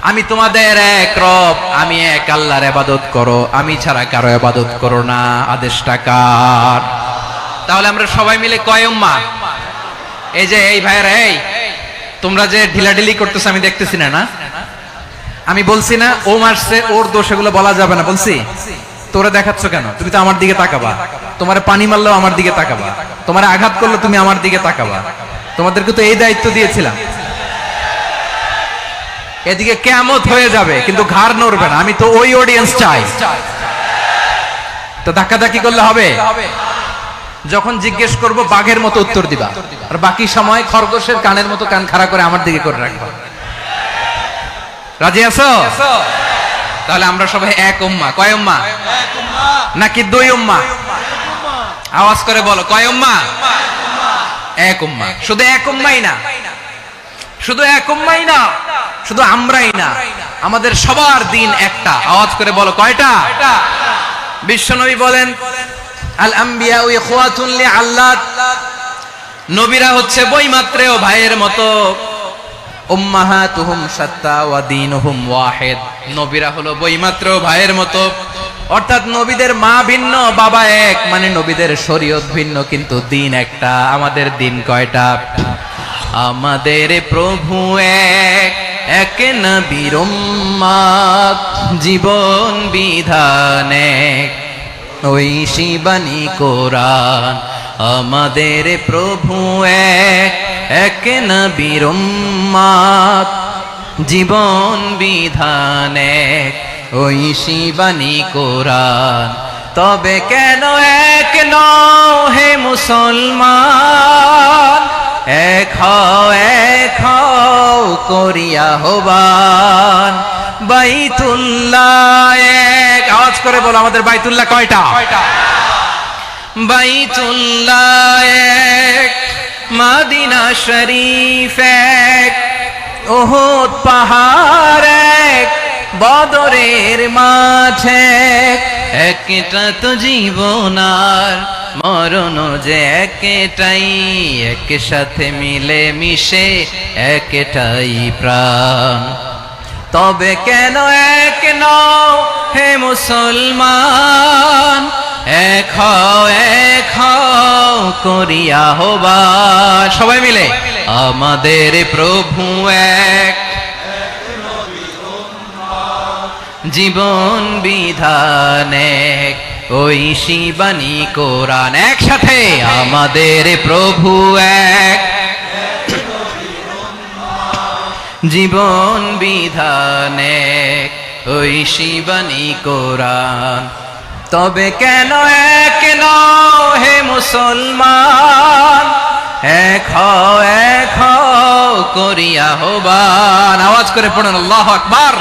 আমি তোমাদের এক রব, আমি এক আল্লাহর ইবাদত করো, আমি ছাড়া কারো ইবাদত করো না। আদেশটা কার? তাহলে আমরা সবাই মিলে কয় উম্মাহ? এই যে এই ভাইরা, এই তোমরা যে ঢিলাঢিলি করতেছ আমি দেখতেছি না, না আমি বলছি না ও মারছে, ওর দোষ, এগুলো বলা যাবে না। বলছি তোরা দেখাচ্ছ কেন? তুমি তো আমার দিকে তাকাবা। তোমার পানি মারলেও আমার দিকে তাকাবা, তোমার আঘাত করলে তুমি আমার দিকে তাকাবা। তোমাদেরকে তো এই দায়িত্ব দিয়েছিলাম। এদিকে কিয়ামত হয়ে যাবে কিন্তু ঘাড় নড়বে না, আমি তো ওই অডিয়েন্স চাই। তো ধাক্কাধাক্কি করলে হবে? যখন জিজ্ঞেস করব বাঘের মতো উত্তর দিবা, আর বাকি সময় খরগোশের কানের মতো কান খাড়া করে আমার দিকে করে রাখবা। রাজি আছো? তাহলে আমরা সবাই এক উম্মাহ। কয় উম্মাহ? নাকি দুই উম্মাহ? আওয়াজ করে বলো, কয় উম্মাহ? এক উম্মাহ। শুধু এক উম্মাহই না, শুধু এক উম্মাহই না, শুধু আমরাই না, আমাদের সবার দিন একটা। আওয়াজ করে বলো কয়টা? বিশ্বনবী বলেন, আল আম্বিয়া ইখওয়াতুন লিআল্লাত, নবীরা হচ্ছে বৈমাত্রেয় ভাইয়ের মতো। উম্মাহাতুহুম শাত্তা ওয়া দীনুহুম ওয়াহিদ, নবীরা হলো বৈমাত্রেয় ভাইয়ের মতো, অর্থাৎ নবীদের মা ভিন্ন বাবা এক, মানে নবীদের শরীয়ত ভিন্ন কিন্তু দিন একটা। আমাদের দিন কয়টা? আমাদের প্রভু এক, এক নবীর উম্মত, জীবন বিধান এক, ওই শিবানী কোরআন। আমাদের প্রভু এক, এক নবীর উম্মত, জীবন বিধান এক, ওই শিবানী কোরআন। তবে কেন এক নও হে মুসলমান, এক হও করিয়া হবান। বাইতুল্লাহ এক, আওয়াজ করে বলো আমাদের বাইতুল্লাহ কয়টা? বাইতুল্লাহ এক, মদিনা শরীফ এক, উহুদ পাহাড় এক, বদরের মাঠে একটা তো জীবন আর মরণ যে একটাই, একসাথে মিলে মিশে একটাই প্রাণ। তবে কেন এক নও হে মুসলমান, এক হও করিয়া হবান। সবাই মিলে আমাদের প্রভু এক, জীবন বিধান এক, ওই শিবানী কোরআন। একসাথে আমাদের প্রভু এক, জীবন বিধান এক, ওই শিবানী কোরআন। তবে কেন এক নও হে মুসলমান, এক হও করিয়া হবান। আওয়াজ করে পড়ুন আল্লাহু আকবার।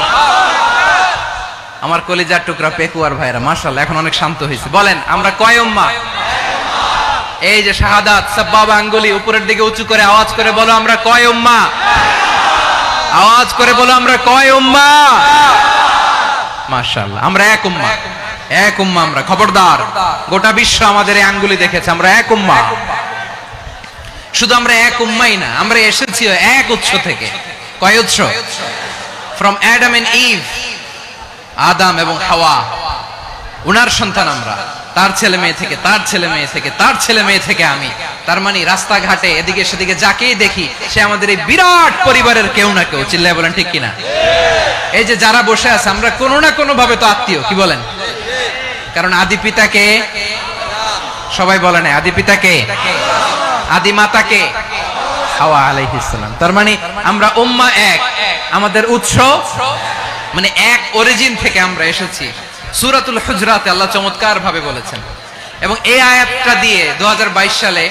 আমার কলিজার টুকরা পেকুয়ার ভাইরা মাশাআল্লাহ এখন অনেক শান্ত হয়েছে। বলেন আমরা কয় উম্মাহ? এই যে শাহাদাত সাব্বাবা আঙ্গুলি উপরের দিকে উঁচু করে আওয়াজ করে বলো আমরা কয় উম্মাহ? আওয়াজ করে বলো আমরা কয় উম্মাহ? মাশাআল্লাহ আমরা এক উম্মাহ, এক উম্মাহ আমরা। খবরদার, গোটা বিশ্ব আমাদের এই আঙ্গুলি দেখেছে, আমরা এক উম্মাহ। শুধু আমরা এক উম্মাই না, আমরা এসেছি এক উৎস থেকে। কয় উৎস? ফ্রম অ্যাডাম এন্ড ইভ, আদম এবং হাওয়া, উনার সন্তান আমরা। তার ছেলে মেয়ে থেকে, তার ছেলে মেয়ে থেকে, তার ছেলে মেয়ে থেকে আমি। তার মানে রাস্তাঘাটে এদিকে সেদিকে যাকেই দেখি সে আমাদের এই বিরাট পরিবারের কেউ না কেউ। চিল্লায় বলেন ঠিক কিনা? এই যে যারা বসে আছে আমরা কোনো না কোনো ভাবে তো আত্মীয়, কি বলেন? কারণ আদি পিতাকে সবাই বলে না, আদি পিতাকে, আদি মাতাকে হাওয়া আলাইহিস সালাম। তার মানে আমরা উম্মাহ এক, আমাদের উৎস মানে এক অরিজিন থেকে আমরা এসেছি। সূরাতুল হুজরাতে আল্লাহ চমৎকার ভাবে বলেছেন, এবং এই আয়াতটা দিয়ে 2022 সালে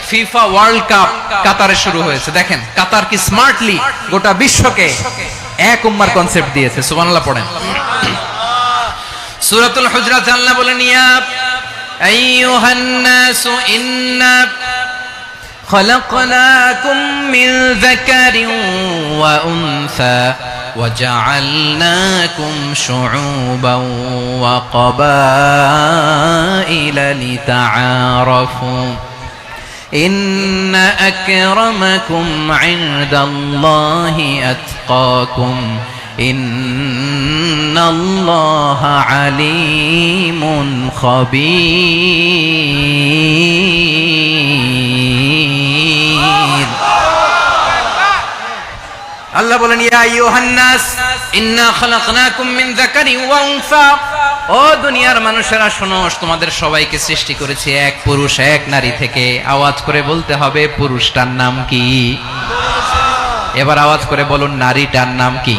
ফিফা ওয়ার্ল্ড কাপ কাতারে শুরু হয়েছে। দেখেন কাতার কি স্মার্টলি গোটা বিশ্বকে এক উম্মার কনসেপ্ট দিয়েছে। সুবহানাল্লাহ পড়েন। সূরাতুল হুজরাত আল্লাহ বলেন, ইয়া আইয়ুহান নাসু ইন্না খলাকনাকুম মিন যাকারিন ওয়া উনসা وجعلناكم شعوبا وقبائل لتعارفوا إن أكرمكم عند الله أتقاكم إن الله عليم خبير। আল্লাহ বলেন, ইয়া আইয়ুহান নাস ইন্না খালাকনাকুম মিন যাকারিন ওয়া উনসা, ও দুনিয়ার মানুষেরা শোনো, তোমাদের সবাইকে সৃষ্টি করেছি এক পুরুষ এক নারী থেকে। আওয়াজ করে বলতে হবে পুরুষটার নাম কি? এবার আওয়াজ করে বলুন নারীটার নাম কি?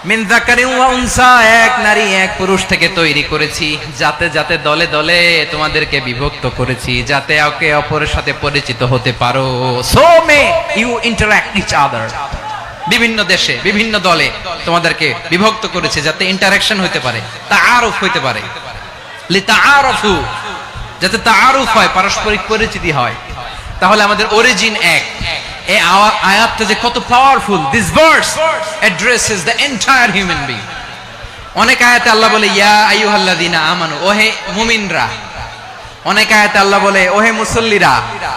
মিন যাকারিন ওয়া উনসা, এক নারী এক পুরুষ থেকে তৈরি করেছি। যাতে যাতে দলে দলে তোমাদেরকে বিভক্ত করেছি, যাতে একে অপরের সাথে পরিচিত হতে পারো। So may you interact each other. বিভিন্ন দেশে বিভিন্ন দলে তোমাদেরকে বিভক্ত করেছে যাতে ইন্টারঅ্যাকশন হতে পারে, তাআরুফ হতে পারে। লিতাআরফু, যাতে তাআরুফ হয়, পারস্পরিক পরিচিতি হয়। তাহলে আমাদের অরিজিন এক। এই আয়াতটা যে কত powerful. This verse addresses the entire human being. অনেক আয়াতে আল্লাহ বলে ইয়া আইয়ুহাল্লাযীনা আমানু, ওহে মুমিনরা। অনেক আয়াতে আল্লাহ বলে ওহে মুসল্লিরা,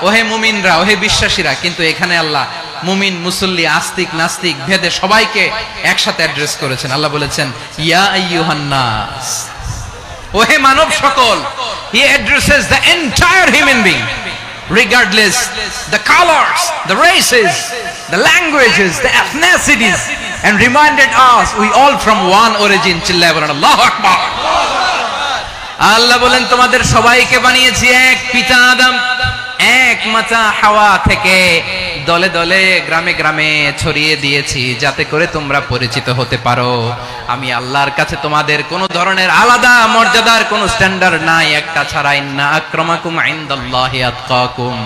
ওহে মুমিনরা, ওহে বিশ্বাসীরা। কিন্তু এখানে আল্লাহ মুমিন মুসল্লি আস্তিক নাস্তিক ভেদে সবাইকে একসাথে অ্যাড্রেস করেছেন। আল্লাহ বলেছেন ইয়া আইয়ুহান নাস, ওহে মানব সকল, he addresses the entire human being regardless the colors, the races, the languages, the ethnicities, and reminded us we all from one origin. চিল্লায় বলেন আল্লাহু আকবার। আল্লাহ বলেন তোমাদের সবাইকে বানিয়েছি এক পিতা আদম, এক মাতা হাওয়া থেকে, দলে দলে গ্রামে গ্রামে ছড়িয়ে দিয়েছি যাতে করে তোমরা পরিচিত হতে পারো। আমি আল্লাহর কাছে তোমাদের কোনো ধরনের আলাদা মর্যাদার কোনো স্ট্যান্ডার্ড নাই একটা ছাড়া। ইন্না আক্রামাকুম ইনদাল্লাহি আতকাকুম,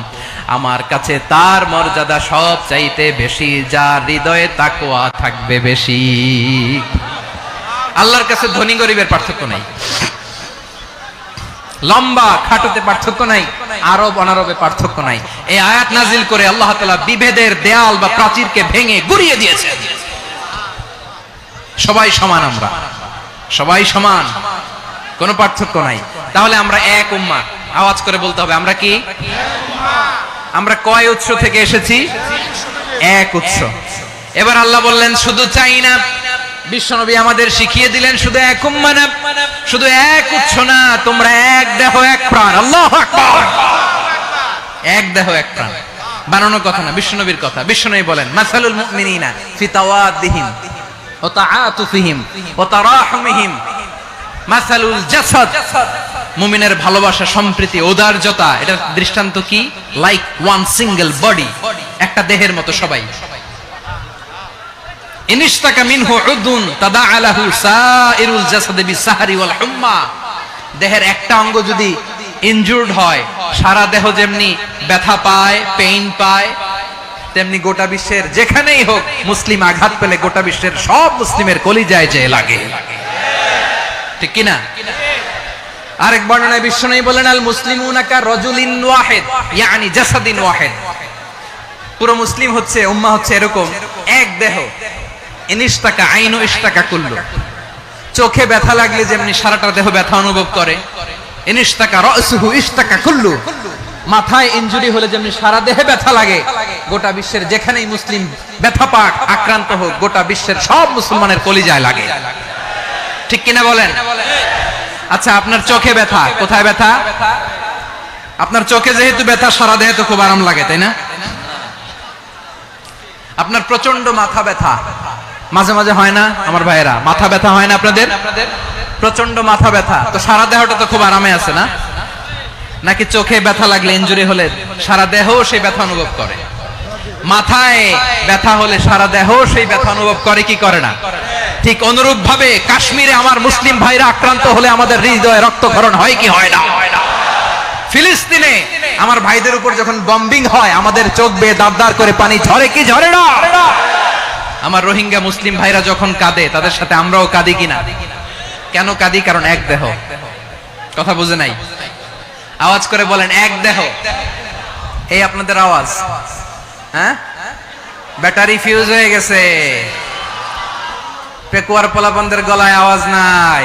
আমার কাছে তার মর্যাদা সব চাইতে বেশি যার হৃদয়ে তাকওয়া থাকবে বেশি। আল্লাহর কাছে ধনী গরিবের পার্থক্য নাই, লম্বা খাটোতে পার্থক্য নাই, আরব অনারবে পার্থক্য নাই। এই আয়াত নাজিল করে আল্লাহ তাআলা বিভেদের দেয়াল বা প্রাচীরকে ভেঙে গুড়িয়ে দিয়েছেন। সবাই সমান, আমরা সবাই সমান, কোনো পার্থক্য নাই। তাহলে আমরা এক উম্মাহ, আওয়াজ করে বলতে হবে আমরা কি? আমরা কয় উৎস থেকে এসেছি? এক উৎস। এবার আল্লাহ বললেন শুধু চাই না, বিশ্বনবী আমাদের শিখিয়ে দিলেন শুধু এক উম্মাহ না, শুধু এক উৎস না, তোমরা এক দেহ এক প্রাণ। আল্লাহু আকবার। এক দেহ এক প্রাণ বানানোর কথা না, বিশ্বনবীর কথা। বিশ্বনবী বলেন মাসালুল মুমিনিনা ফি তাওয়াদ্দিহিম ওয়া তাআতুফিহিম ওয়া তারাহুমিহিম মাসালুল জাসাদ, মুমিনের ভালোবাসা, সম্প্রীতি, ঔদার্যতা, এটার দৃষ্টান্ত কি? লাইক ওয়ান সিঙ্গেল বডি, একটা দেহের মতো সবাই। ইনিশতাকা মিনহু উদুন তাদাআলাহু সাইরুল জাসাদি বিসাহরি ওয়াল হুম্মা, দেহের একটা অঙ্গ যদি ইনজুরড হয় সারা দেহ যেমনি ব্যথা পায়, পেইন পায়, তেমনি গোটা বিশ্বের যেখানেই হোক মুসলিম আঘাত পেলে গোটা বিশ্বের সব মুসলিমের কলিজায় যে লাগে, ঠিক কি না? আরেক বর্ণনায় বিশ্বনবী বলেন আল মুসলিমুনা কা রাজুলিন ওয়াহিদ ইয়ানি জাসাদিন ওয়াহিদ, পুরো মুসলিম হচ্ছে, উম্মাহ হচ্ছে এরকম এক দেহ। ইনিশতাকা আইনু ইশতাকা কুল্লু, চোখে ব্যথা লাগলে যেমনি সারাটা দেহ ব্যথা অনুভব করে, ইনিশতাকা রাসুহু ইশতাকা কুল্লু, মাথায় ইনজুরি হলে যেমনি সারা দেহে ব্যথা লাগে, গোটা বিশ্বের যেখানেই মুসলিম ব্যথা পাক, আক্রান্ত হোক, গোটা বিশ্বের সব মুসলমানের কলিজায় লাগে, ঠিক কিনা বলেন? আচ্ছা, আপনার চোখে ব্যথা, কোথায় ব্যথা? আপনার চোখে যেহেতু ব্যথা, সারা দেহে তো খুব আরাম লাগে, তাই না? আপনার প্রচন্ড মাথা ব্যথা মাঝে মাঝে হয় না আমার ভাইয়েরা? মাথা ব্যথা হয় না আপনাদের? প্রচন্ড মাথা ব্যথা, তো সারা দেহটা তো খুব আরামে আছে না? নাকি চোখে ব্যথা লাগলে, ইনজুরি হলে সারা দেহ সেই ব্যথা অনুভব করে? মাথায় ব্যথা হলে সারা দেহ সেই ব্যথা অনুভব করে কি করে না? ঠিক অনুরূপ ভাবে কাশ্মীরে আমার মুসলিম ভাইরা আক্রান্ত হলে আমাদের হৃদয়ে রক্তক্ষরণ হয় কি হয় না? ফিলিস্তিনে আমার ভাইদের উপর যখন বম্বিং হয় আমাদের চোখ বেয়ে দাঁড় করে পানি ঝরে কি ঝরে না? আমার রোহিঙ্গা মুসলিম ভাইরা যখন কাঁদে তাদের সাথে আমরাও কাঁদি কিনা? কেন কাঁদি? কারণ এক দেহ। কথা বুঝে নাই? আওয়াজ করে বলেন এক দেহ। এই আপনাদের আওয়াজ, হ্যাঁ? ব্যাটারি ফিউজ হয়ে গেছে, পেকুয়ার পোলাপানদের গলায় আওয়াজ নাই।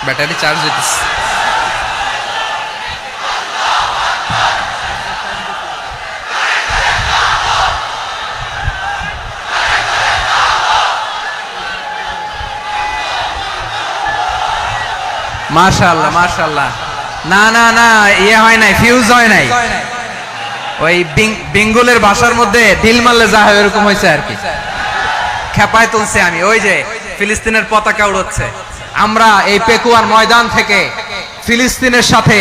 ব্যাটারি চার্জ হইতেছে। মাশাআল্লাহ মাশাআল্লাহ। না না না, ইয়ে হয় নাই, ফিউজ হয় নাই। ওই বেঙ্গলের ভাষার মধ্যে ঢিল মারলে যা হয় এরকম হয়েছে আর কি। খেপায় তুলছে আমি। ওই যে ফিলিস্তিনের পতাকা উড়ছে, আমরা এই পেকুয়ার ময়দান থেকে ফিলিস্তিনের সাথে,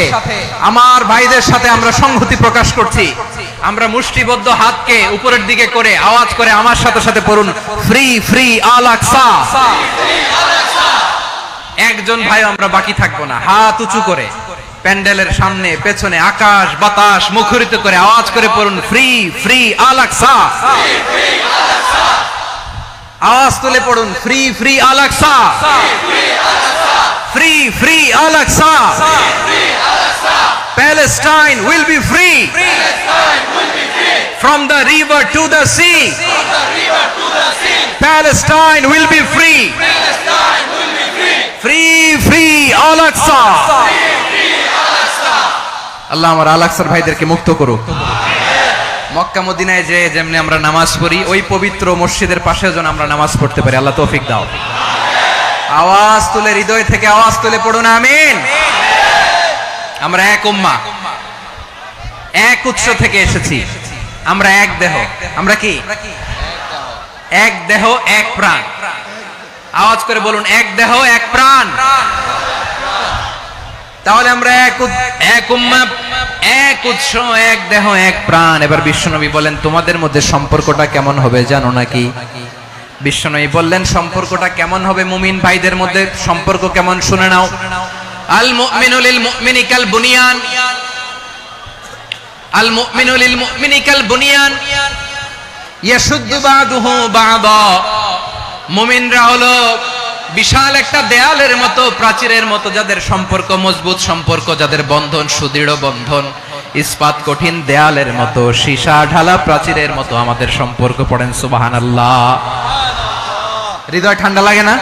আমার ভাইদের সাথে আমরা সংহতি প্রকাশ করছি। আমরা মুষ্টিবদ্ধ হাতকে উপরের দিকে করে আওয়াজ করে আমার সাথে সাথে পড়ুন, ফ্রি ফ্রি আল আকসা। একজন ভাই আমরা বাকি থাকবো না। হাত উঁচু করে প্যান্ডেলের সামনে পেছনে আকাশ বাতাস মুখরিত করে আওয়াজ করে পড়ুন, ফ্রি ফ্রি আল আকসা। আওয়াজ তুলে পড়ুন, free free Al Aqsa, free free Al Aqsa. Palestine will be free from the river to the sea. Palestine will be free. Free free Al Aqsa. আল্লাহ আমার আল আকসার ভাইদেরকে মুক্ত করুক। মক্কা মদিনায় যে যেমনি আমরা নামাজ পড়ি, ওই পবিত্র মসজিদের পাশেও যেন আমরা নামাজ পড়তে পারি। আল্লাহ তৌফিক দাও। আওয়াজ তুলে, হৃদয় থেকে আওয়াজ তুলে পড়ুন আমিন। আমরা এক উম্মাহ, এক উৎস থেকে এসেছি, আমরা এক দেহ। আমরা কি? এক দেহ এক প্রাণ। আওয়াজ করে বলুন, এক দেহ এক প্রাণ। তাহলে আমরা এক উম্মাহ, এক উৎস, এক দেহ এক প্রাণ। এবার বিশ্বনবী বলেন, তোমাদের মধ্যে সম্পর্কটা কেমন হবে জানো নাকি? বিশ্বনবী বললেন, সম্পর্কটা কেমন হবে? মুমিন ভাইদের মধ্যে সম্পর্ক কেমন শুনে নাও। আল মুমিনু লিল মুমিনি কাল বুনিয়ান, আল মুমিনু লিল মুমিনি কাল বুনিয়ান ইয়াশুদ্দু বাদুহু বাদা। মুমিনরা হলো বিশাল একটা দেয়ালের মতো, প্রাচীরের মতো, যাদের সম্পর্ক মজবুত সম্পর্ক, যাদের বন্ধন সুদৃঢ় বন্ধন, ইস্পাত কঠিন দেয়ালের মতো, সীসা ঢালা প্রাচীরের মতো আমাদের সম্পর্ক। পড়েন সুবহানাল্লাহ। হৃদয় ঠান্ডা লাগে না?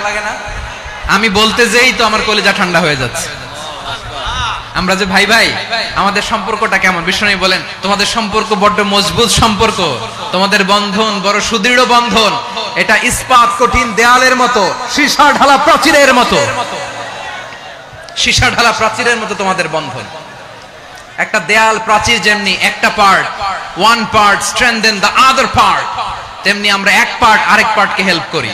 আমি বলতে যেই তো আমার কলিজা ঠান্ডা হয়ে যাচ্ছে। আমরা যে ভাই ভাই, আমাদের সম্পর্কটা কেমন? বিষ্ণু বলেন, তোমাদের সম্পর্ক বড্ড মজবুত সম্পর্ক, তোমাদের বন্ধন বড় সুদৃঢ় বন্ধন, এটা ইস্পাত কঠিন দেয়ালের মতো, সীসা ঢালা প্রাচীরের মতো, সীসা ঢালা প্রাচীরের মতো তোমাদের বন্ধন। একটা দেয়াল প্রাচীর যেমনি একটা part, one part strengthen the other part, তেমনি আমরা এক পার্ট আরেক পার্টকে হেল্প করি,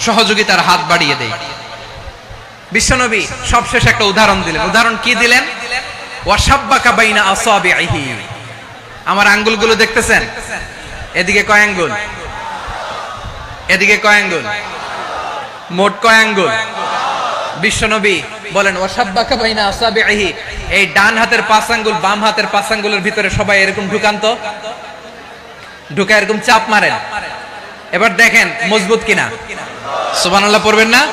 সহযোগিতার হাত বাড়িয়ে দেই। বিশ্বনবী সবশেষ একটা উদাহরণ দিলেন। উদাহরণ কি দিলেন? ওয়াশাব্বাকা বাইনা আসাবিহি। আমার আঙ্গুলগুলো দেখতেছেন? এদিকে কয় আঙ্গুল? এদিকে কয় আঙ্গুল? মোট কয় আঙ্গুল? বিশ্বনবী বলেন, ওয়াশাব্বাকা বাইনা আসাবিহি। এই ডান হাতের 5 আঙ্গুল বাম হাতের 5 আঙ্গুলের ভিতরে সবাই এরকম ঢুকান তো, ঢুকা এরকম চাপ মারেন। এবার দেখেন মজবুত কিনা। সুবহানাল্লাহ পড়বেন না?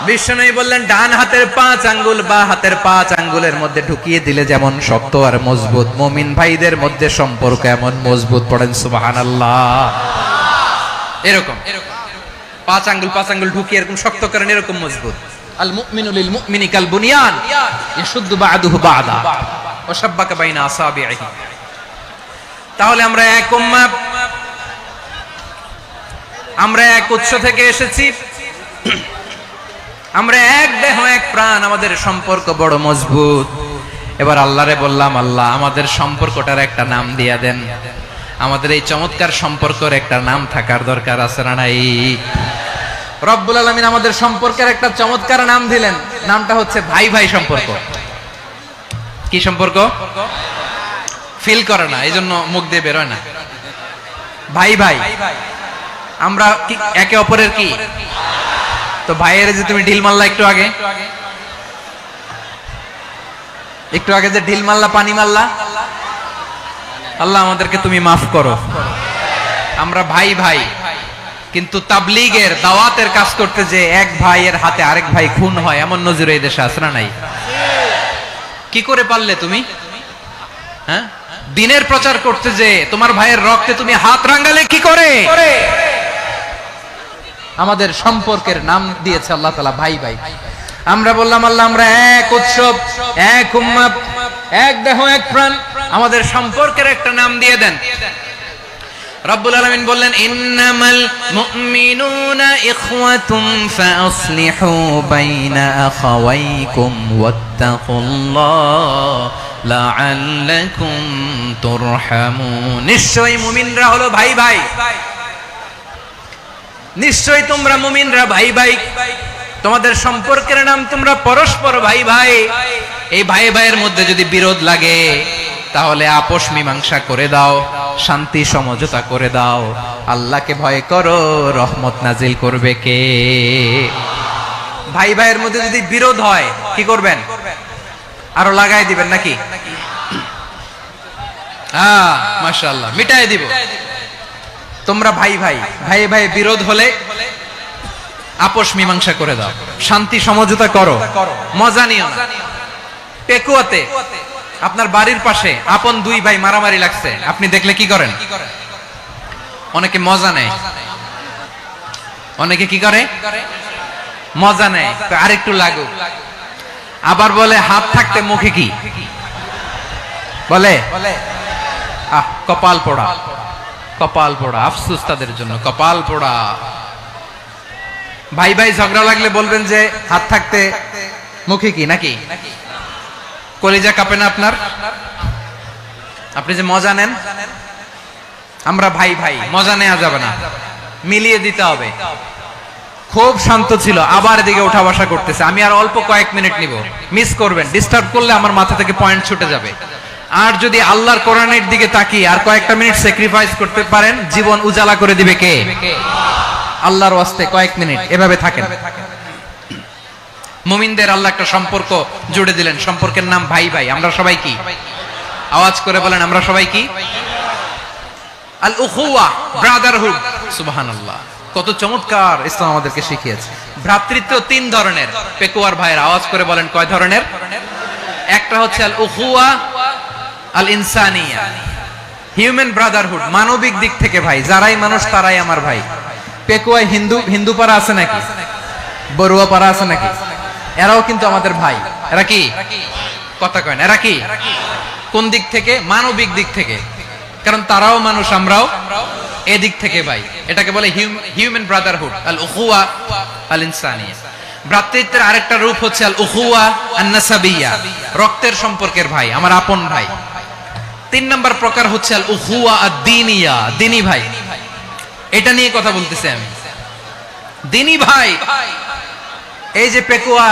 বিশ্বনবী বললেন, ডান হাতের 5 আঙ্গুল বা হাতের 5 আঙ্গুলের মধ্যে ঢুকিয়ে দিলে যেমন শক্ত আর মজবুত, মুমিন ভাইদের মধ্যে সম্পর্ক এমন মজবুত। পড়েন সুবহানাল্লাহ। এরকম 5 আঙ্গুল ঢুকিয়ে এরকম শক্ত করেন, এরকম মজবুত। আল মুমিনু লিল মুমিনি কাল বুনিয়ান ইয়াশুদ্দু বা'দুহু বা'দা ওয়া শাব্বাকা বাইনা আসাবিহি। তাহলে আমরা এক উম্মাহ, আমরা এক উৎস থেকে এসেছি, আমরা এক দেহ এক প্রাণ, আমাদের সম্পর্ক বড় মজবুত। এবার আল্লাহরে বললাম, আল্লাহ আমাদের সম্পর্কটার একটা নাম দিয়া দেন। আমাদের এই চমৎকার সম্পর্কের একটা নাম থাকার দরকার আছে না নাই? রব্বুল আলামিন আমাদের সম্পর্কের একটা চমৎকার নাম দিলেন। নামটা হচ্ছে ভাই ভাই সম্পর্ক। কি সম্পর্ক? ফিল করে না, এই জন্য মুখ দিয়ে বেরোয় না। ভাই ভাই, আমরা একে অপরের কি? তো ভাইয়ের যে তুমি ঢিল মারলা একটু আগে, একটু আগে যে ঢিল মারলা, পানি মারলা, আল্লাহ আমাদেরকে তুমি মাফ করো। আমরা ভাই ভাই, কিন্তু তাবলীগের দাওয়াতের কাজ করতে যে এক ভাইয়ের হাতে আরেক ভাই খুন হয়, এমন নজির এই দেশে আছে না নাই? কি করে পারলে তুমি? হ্যাঁ, দিনের প্রচার করতে যে তোমার ভাইয়ের রক্তে তুমি হাত রাঙালে কি করে? আমাদের সম্পর্কের নাম দিয়েছে আল্লাহ তাআলা ভাই ভাই। আমরা বললাম, আল্লাহ আমরা এক উৎসব, এক উম্মাহ, এক দেহ এক প্রাণ, আমাদের সম্পর্কের একটা নাম দিয়ে দেন। রব্বুল আলামিন বললেন, ইন্নামাল মুমিনুনা ইখওয়াতুম ফাসলিহু বাইনা আখাওয়াইকুম ওয়াত্তাকুল্লাহ লাআল্লাকুম তুরহামুন। নিশ্চয়ই মুমিনরা হলো ভাই ভাই, নিশ্চয়ই তোমরা মুমিনরা ভাই ভাই, তোমাদের সম্পর্কের নাম তোমরা পরস্পর ভাই ভাই। এই ভাই ভাইয়ের মধ্যে যদি বিরোধ লাগে তাহলে আপোষ মীমাংসা করে দাও, শান্তি সমঝোতা করে দাও। আল্লাহকে ভয় করো, রহমত নাজিল করবে কে? ভাই ভাইয়ের মধ্যে যদি বিরোধ হয় কি করবেন? আরো লাগাই দিবেন নাকি? মাশাআল্লাহ, মিটাই দিব। তোমরা ভাই ভাই, ভাই ভাই বিরোধ হলে আপোষ মীমাংসা করে দাও, শান্তি সমঝোতা করো, মজা নিও না। পেকুয়াতে আপনার বাড়ির পাশে আপন 2 ভাই মারামারি লাগছে, আপনি দেখলে কি করেন? অনেকে মজা নেয়। অনেকে কি করে? মজা নেয়, আরেকটু লাগুক। আবার বলে হাত থাকতে মুখে কি বলে? কপাল পোড়া, কপাল পোড়া, আফসোস তাদের জন্য, কপাল পোড়া। ভাই ভাই ঝগড়া লাগলে বলবেন যে হাত থাকতে মুখে কি নাকি? কলিজা কাঁপে না আপনার? আপনি যে মজা নেন, আমরা ভাই ভাই, মজা নেওয়া যাবে না, মিলিয়ে দিতে হবে। খুব শান্ত ছিল, আবার এদিকে উঠা বসা করতেছে। আমি আর অল্প কয়েক মিনিট নিব, মিস করবেন, ডিস্টার্ব করলে আমার মাথা থেকে পয়েন্ট ছুটে যাবে। আর যদি আল্লাহর কোরআনের দিকে তাকিয়ে আর কয়েকটা মিনিট স্যাক্রিফাইস করতে পারেন, জীবন উজালা করে দিবে কে? আল্লাহর ওয়াস্তে কয়েক মিনিট এভাবে থাকেন। মুমিনদের আল্লাহ একটা সম্পর্ক জুড়ে দিলেন, সম্পর্কের নাম ভাই ভাই। আমরা সবাই কি? আওয়াজ করে বলেন, আমরা সবাই কি? আল উখুয়া, ব্রাদারহুড। সুবহানাল্লাহ, কত চমৎকার ইসলাম আমাদেরকে শিখিয়েছে। ভ্রাতৃত্ব তিন ধরনের। পেকুয়ার ভাইয়ের আওয়াজ করে বলেন, কয় ধরনের? একটা হচ্ছে আল উখুয়া আল ইনসানিয়া, হিউম্যান ব্রাদারহুড, মানবিক দিক থেকে ভাই, যারাই মানুষ তারাই আমার ভাই। পেকুয়ায় হিন্দু পাড়া আছে নাকি? বড়ুয়া পাড়া আছে নাকি? এরাও কিন্তু আমাদের ভাই। এরা কি? কথা কয় না, এরা কি? কোন দিক থেকে? মানবিক দিক থেকে, কারণ তারাও মানুষ, আমরাও এদিক থেকে ভাই। এটাকে বলে হিউম্যান ব্রাদারহুড, আল উখুয়া আল ইনসানিয়া। ভ্রাতৃত্বের আরেকটা রূপ হচ্ছে আল উখুয়া আন নাসাবিয়া, রক্তের সম্পর্কের ভাই, আমার আপন ভাই। তিন নম্বর প্রকার হচ্ছে আল উখুয়া আদ-দীনিয়া, দিনী ভাই। এটা নিয়ে কথা বলতেছি আমি, দিনী ভাই। এই যে পেকুয়া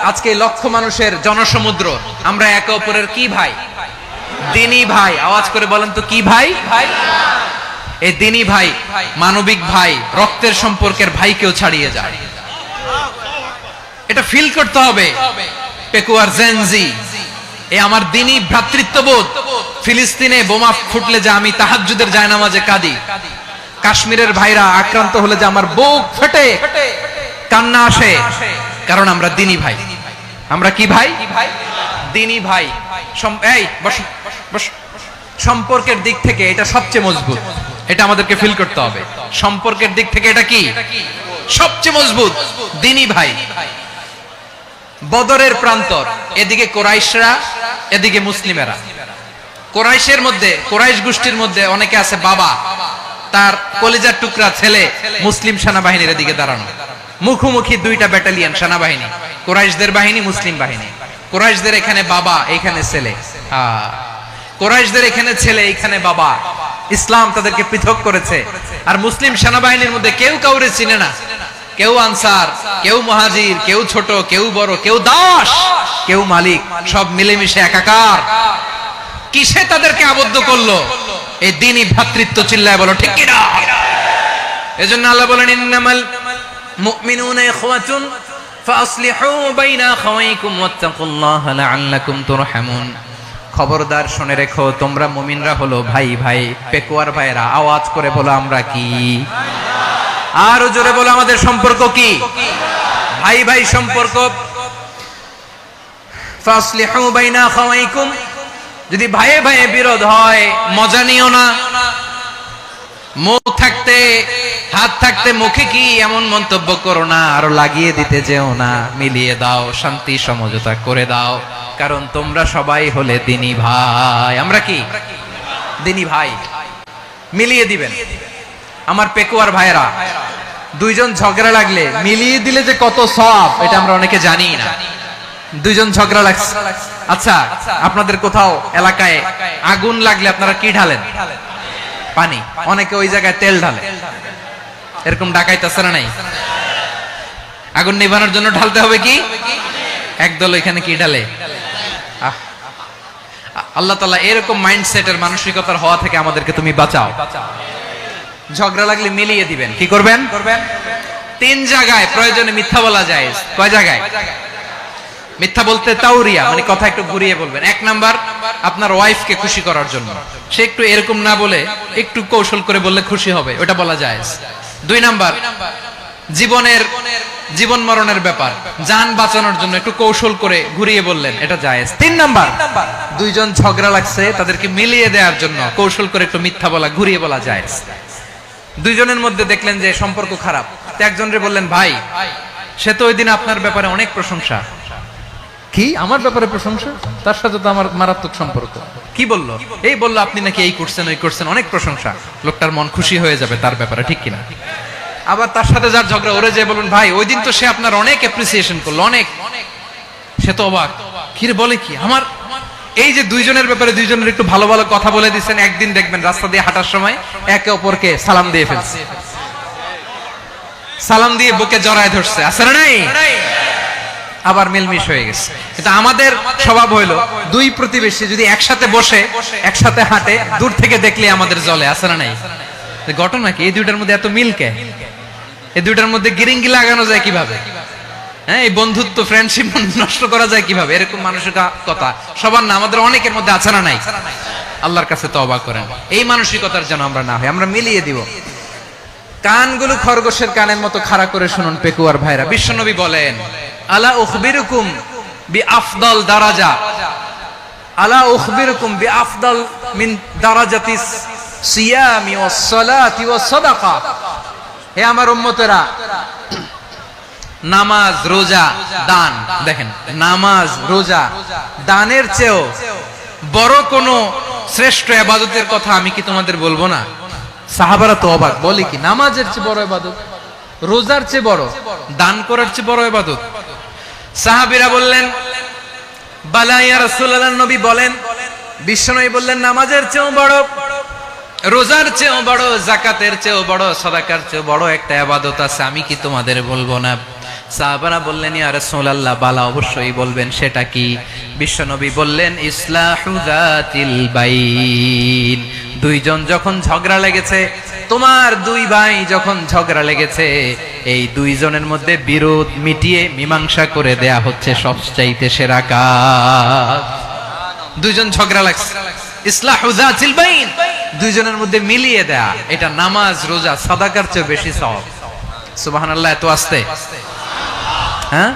আজকে লক্ষ মানুষের জনসমুদ্র, আমরা একে অপরের কি ভাই? দিনী ভাই। আওয়াজ করে বলেন তো, কি ভাই? এই দিনী ভাই, মানবিক ভাই, রক্তের সম্পর্কের ভাইকেও ছাড়িয়ে যায়। এটা ফিল করতে হবে। পেকুয়ার জেনজি, এই আমার দিনী ভ্রাতৃত্ববোধ। ফিলিস্তিনে বোমা ফুটলে যে আমি তাহাজ্জুদের জায়নামাজে কাঁদি, কাশ্মীরের ভাইরা আক্রান্ত হলে যে আমার বুক ফেটে কান্না আসে, কারণ আমরা দিনী ভাই। আমরা কি ভাই? দিনী ভাই। এই বসো বসো। সম্পর্কের দিক থেকে এটা সবচেয়ে মজবুত, এটা আমাদেরকে ফিল করতে হবে। সম্পর্কের দিক থেকে এটা কি? সবচেয়ে মজবুত, দিনী ভাই। বদরের প্রান্তর, এদিকে কোরাইশরা, এদিকে মুসলিমেরা। কোরাইশের মধ্যে, কোরাইশ গোষ্ঠীর মধ্যে অনেকে আছে বাবা, তার কলিজার টুকরা ছেলে মুসলিম সেনাবাহিনীর এদিকে দাঁড়ানো। মুখোমুখি দুইটা ব্যাটালিয়ন সেনাবাহিনী, কোরাইশদের বাহিনী, মুসলিম বাহিনী। কোরাইশদের এখানে বাবা, এখানে ছেলে। কোরাইশদের এখানে ছেলে, এখানে বাবা। ইসলাম তাদেরকে পৃথক করেছে। আর মুসলিম সেনাবাহিনীর মধ্যে কেউ কাউরে চিনে না, কেউ আনসার, কেউ মুহাজির, কেউ ছোট, কেউ বড়, কেউ দাস, কেউ মালিক, সব মিলেমিশে একাকার। কিসে তাদেরকে আবদ্ধ করলো? এই দ্বীনি ভ্রাতৃত্ব। চিল্লায় বলো ঠিক কিনা? এজন্য আল্লাহ বলেন, ইন্নামাল মুমিনুনা ইখওয়াতুন ফাসলিহু বাইনা আখাওয়াইকুম ওয়াত্তাকুল্লাহা লাআল্লাকুম তুরহামুন। খবরদার শুনে রেখো, তোমরা মুমিনরা হলো ভাই ভাই। পেকুয়ার ভাইরা আওয়াজ করে বলো, আমরা কি? আর জোরে বলো, আমাদের সম্পর্ক কি? ভাই ভাই সম্পর্ক। ফাসলিহু বাইনা আখাওয়াইকুম, যদি ভাইয়ে ভাইয়ে বিরোধ হয় মজা নিও না। মুখ থাকতে, হাত থাকতে মুখে কি এমন মন্তব্য করো না, আরো লাগিয়ে দিতে যেও না। মিলিয়ে দাও, শান্তি সমঝোতা করে দাও, কারণ তোমরা সবাই হলে দিনী ভাই। আমরা কি? দিনী ভাই। মিলিয়ে দিবেন। আমার পেকুয়ার ভাইয়েরা, দুইজন ঝগড়া লাগলে মিলিয়ে দিলে যে কত সওয়াব, এটা আমরা অনেকে জানি না। দুইজন ঝগড়া লাগছে, আচ্ছা আপনাদের কোথাও এলাকায় আগুন লাগলে আপনারা কি ঢালেন? পানি। অনেকে ওই জায়গায় তেল ঢালে। এরকম ডাকাইতেছে না নাই? আগুন নিভানোর জন্য ঢালতে হবে কি? একদল এখানে কি ঢালে? আল্লাহ তাআলা এরকম মাইন্ডসেটের, মানসিকতার হওয়া থেকে আমাদেরকে তুমি বাঁচাও। ঝগড়া লাগলে মিলিয়ে দিবেন। কি করবেন? তিন জায়গায় প্রয়োজনে মিথ্যা বলা যায়। কয় জায়গায় মিথ্যা বলতে? তাওরিয়া, মানে কথা একটু ঘুরিয়ে বলবেন। এক নাম্বার, আপনার ওয়াইফকে খুশি করার জন্য, সে একটু এরকম না বলে একটু কৌশল করে বললে খুশি হবে, ওটা বলা যায়। দুই নাম্বার, জীবন মরণের ব্যাপার, জান বাঁচানোর জন্য একটু কৌশল করে ঘুরিয়ে বললেন, এটা জায়েজ। তিন নাম্বার, দুইজন ঝগড়া লাগছে, তাদেরকে মিলিয়ে দেওয়ার জন্য কৌশল করে একটু মিথ্যা বলা, ঘুরিয়ে বলা জায়েজ। দুইজনের মধ্যে দেখলেন যে সম্পর্ক খারাপ, তো একজনরে বললেন, ভাই সে তো ওই দিন আপনার ব্যাপারে অনেক প্রশংসা, কি আমার ব্যাপারে প্রশংসা? তার সাথে তো আমার মারাত্মক সম্পর্ক। কি বললো? এই বললো আপনি নাকি এই করছেন ওই করছেন, অনেক প্রশংসা। লোকটার মন খুশি হয়ে যাবে তার ব্যাপারে, ঠিক কিনা? আবার তার সাথে যার ঝগড়া, ওরে যে বলুন ভাই ওই দিন তো সে আপনার অনেক অ্যাপ্রিসিয়েশন করলো, অনেক, সে তো অবাক, কিরে বলে কি আমার। এই যে দুইজনের ব্যাপারে দুইজনের একটু ভালো ভালো কথা বলে দিচ্ছেন, একদিন দেখবেন রাস্তা দিয়ে হাঁটার সময় একে অপরকে সালাম দিয়ে ফেলছে, সালাম দিয়ে বুকে জড়ায় ধরছে, আছে না নাই? আবার মিলমিশ হয়ে গেছে। কিন্তু আমাদের স্বভাব হইলো দুই প্রতিবেশী যদি একসাথে বসে একসাথে হাঁটে, দূর থেকে দেখলে আমাদের জ্বলে, আছে না নাই? ঘটনা কি? এই দুইটার মধ্যে এত মিল কে? এই দুইটার মধ্যে গিরিঙ্গি লাগানো যায় কিভাবে? হ্যাঁ, এই বন্ধুত্ব ফ্রেন্ডশিপ নষ্ট করা যায় কিভাবে? এরকম মানসিকতা সবার না, আমাদের অনেকের মধ্যে আছে না নাই? আল্লাহর কাছে তওবা করেন এই মানসিকতার যেন আমরা না হই, আমরা মিলিয়ে দিব। কানগুলো খরগোশের কানের মতো খাড়া করে শুনুন পেকুয়ার ভাইরা। বিশ্বনবী বলেন, আলা উখবিরুকুম বিআফদাল দারাজা, আলা উখবিরুকুম বিআফদাল মিন দারাজাতিস সিয়ামি ওয়াস সালাতি ওয়াস সাদাকা। হে আমার উম্মতেরা, নামাজ, রোজা, দান, দেখেন নামাজ, রোজা, দানের চেয়েও বড় কোন শ্রেষ্ঠ ইবাদতের কথা আমি কি তোমাদের বলবো না? সাহাবারা তো অবাক, বলে কি নামাজের চেয়ে বড় ইবাদত, রোজার চেয়ে বড়, দান করার চেয়ে বড় ইবাদত? সাহাবীরা বললেন, বালা ইয়া রাসূলুল্লাহ, নবী বলেন। বিশ্বনবী বললেন, নামাজের চেয়েও বড়, রোজার চেয়েও বড়, যাকাতের চেয়েও বড়, সাদাকার চেয়েও বড় একটা ইবাদত আছে, আমি কি তোমাদের বলবো না? সাহাবারা বললেন, ইয়া রাসূলুল্লাহ, বালা, অবশ্যই বলবেন, সেটা কি? বিশ্বনবী বললেন, ইসলাহু যাতিল বাইন। দুইজন যখন ঝগড়া লেগেছে, তোমার দুই ভাই যখন ঝগড়া লেগেছে, এই দুইজনের মধ্যে বিরোধ মিটিয়ে মীমাংসা করে দেয়া হচ্ছে সবচাইতে সেরা কাজ। দুইজন ঝগড়া লাগছে, ইসলাহু যাতিল বাইন, দুইজনের মধ্যে মিলিয়ে দেয়া, এটা নামাজ, রোজা, সাদাকার চেয়ে বেশি সওয়াব। সুবহানাল্লাহ, এত আস্তে, হ্যাঁ?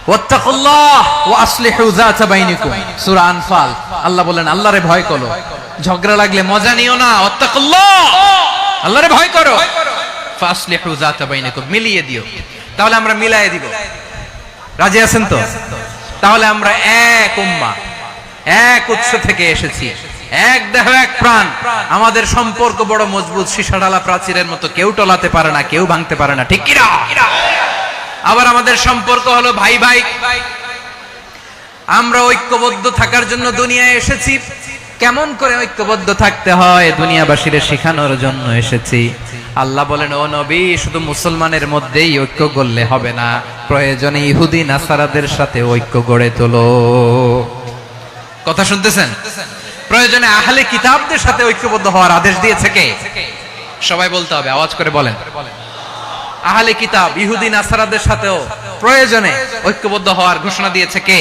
ওয়াত্তাকুল্লাহ ওয়া আসলিহু যাতা বাইনিকুম, সূরা আনফাল। আল্লাহ বলেন, আল্লাহরে ভয় করো, ঝগড়া লাগলে মজা নিও না, ওয়াত্তাকুল্লাহ, আল্লাহরে ভয় করো, ফাসলিহু যাতা বাইনিকুম, মিলিয়ে দিও। তাহলে আমরা মিলায়ে দিব, রাজি আছেন তো? তাহলে আমরা এক উম্মাহ, এক উৎস থেকে এসেছি, এক দেহ এক প্রাণ, আমাদের সম্পর্ক বড় মজবুত, সীসাডালা প্রাচীরের মতো, কেউ টলাতে পারে না, কেউ ভাঙতে পারে না, ঠিক কিনা? আবার আমাদের সম্পর্ক হলো ভাই ভাই, আমরা ঐক্যবদ্ধ থাকার জন্য দুনিয়ায় এসেছি। কেমন করে ঐক্যবদ্ধ থাকতে হয় দুনিয়াবাসীদের শেখানোর জন্য এসেছি। আল্লাহ বলেন, ও নবী, শুধু মুসলমানের মধ্যেই ঐক্য গড়লে হবে না, প্রয়োজনে ইহুদি নাসারাদের সাথে ঐক্য গড়ে তোলো। কথা শুনতেছেন? প্রয়োজনে আহলে কিতাবদের সাথে ঐক্যবদ্ধ হওয়ার আদেশ দিয়েছে কে? সবাই বলতে হবে, আওয়াজ করে বলেন। আহলে কিতাব, ইহুদি নাসারাদের সাথেও প্রয়োজনে ঐক্যবদ্ধ হওয়ার ঘোষণা দিয়েছে কে?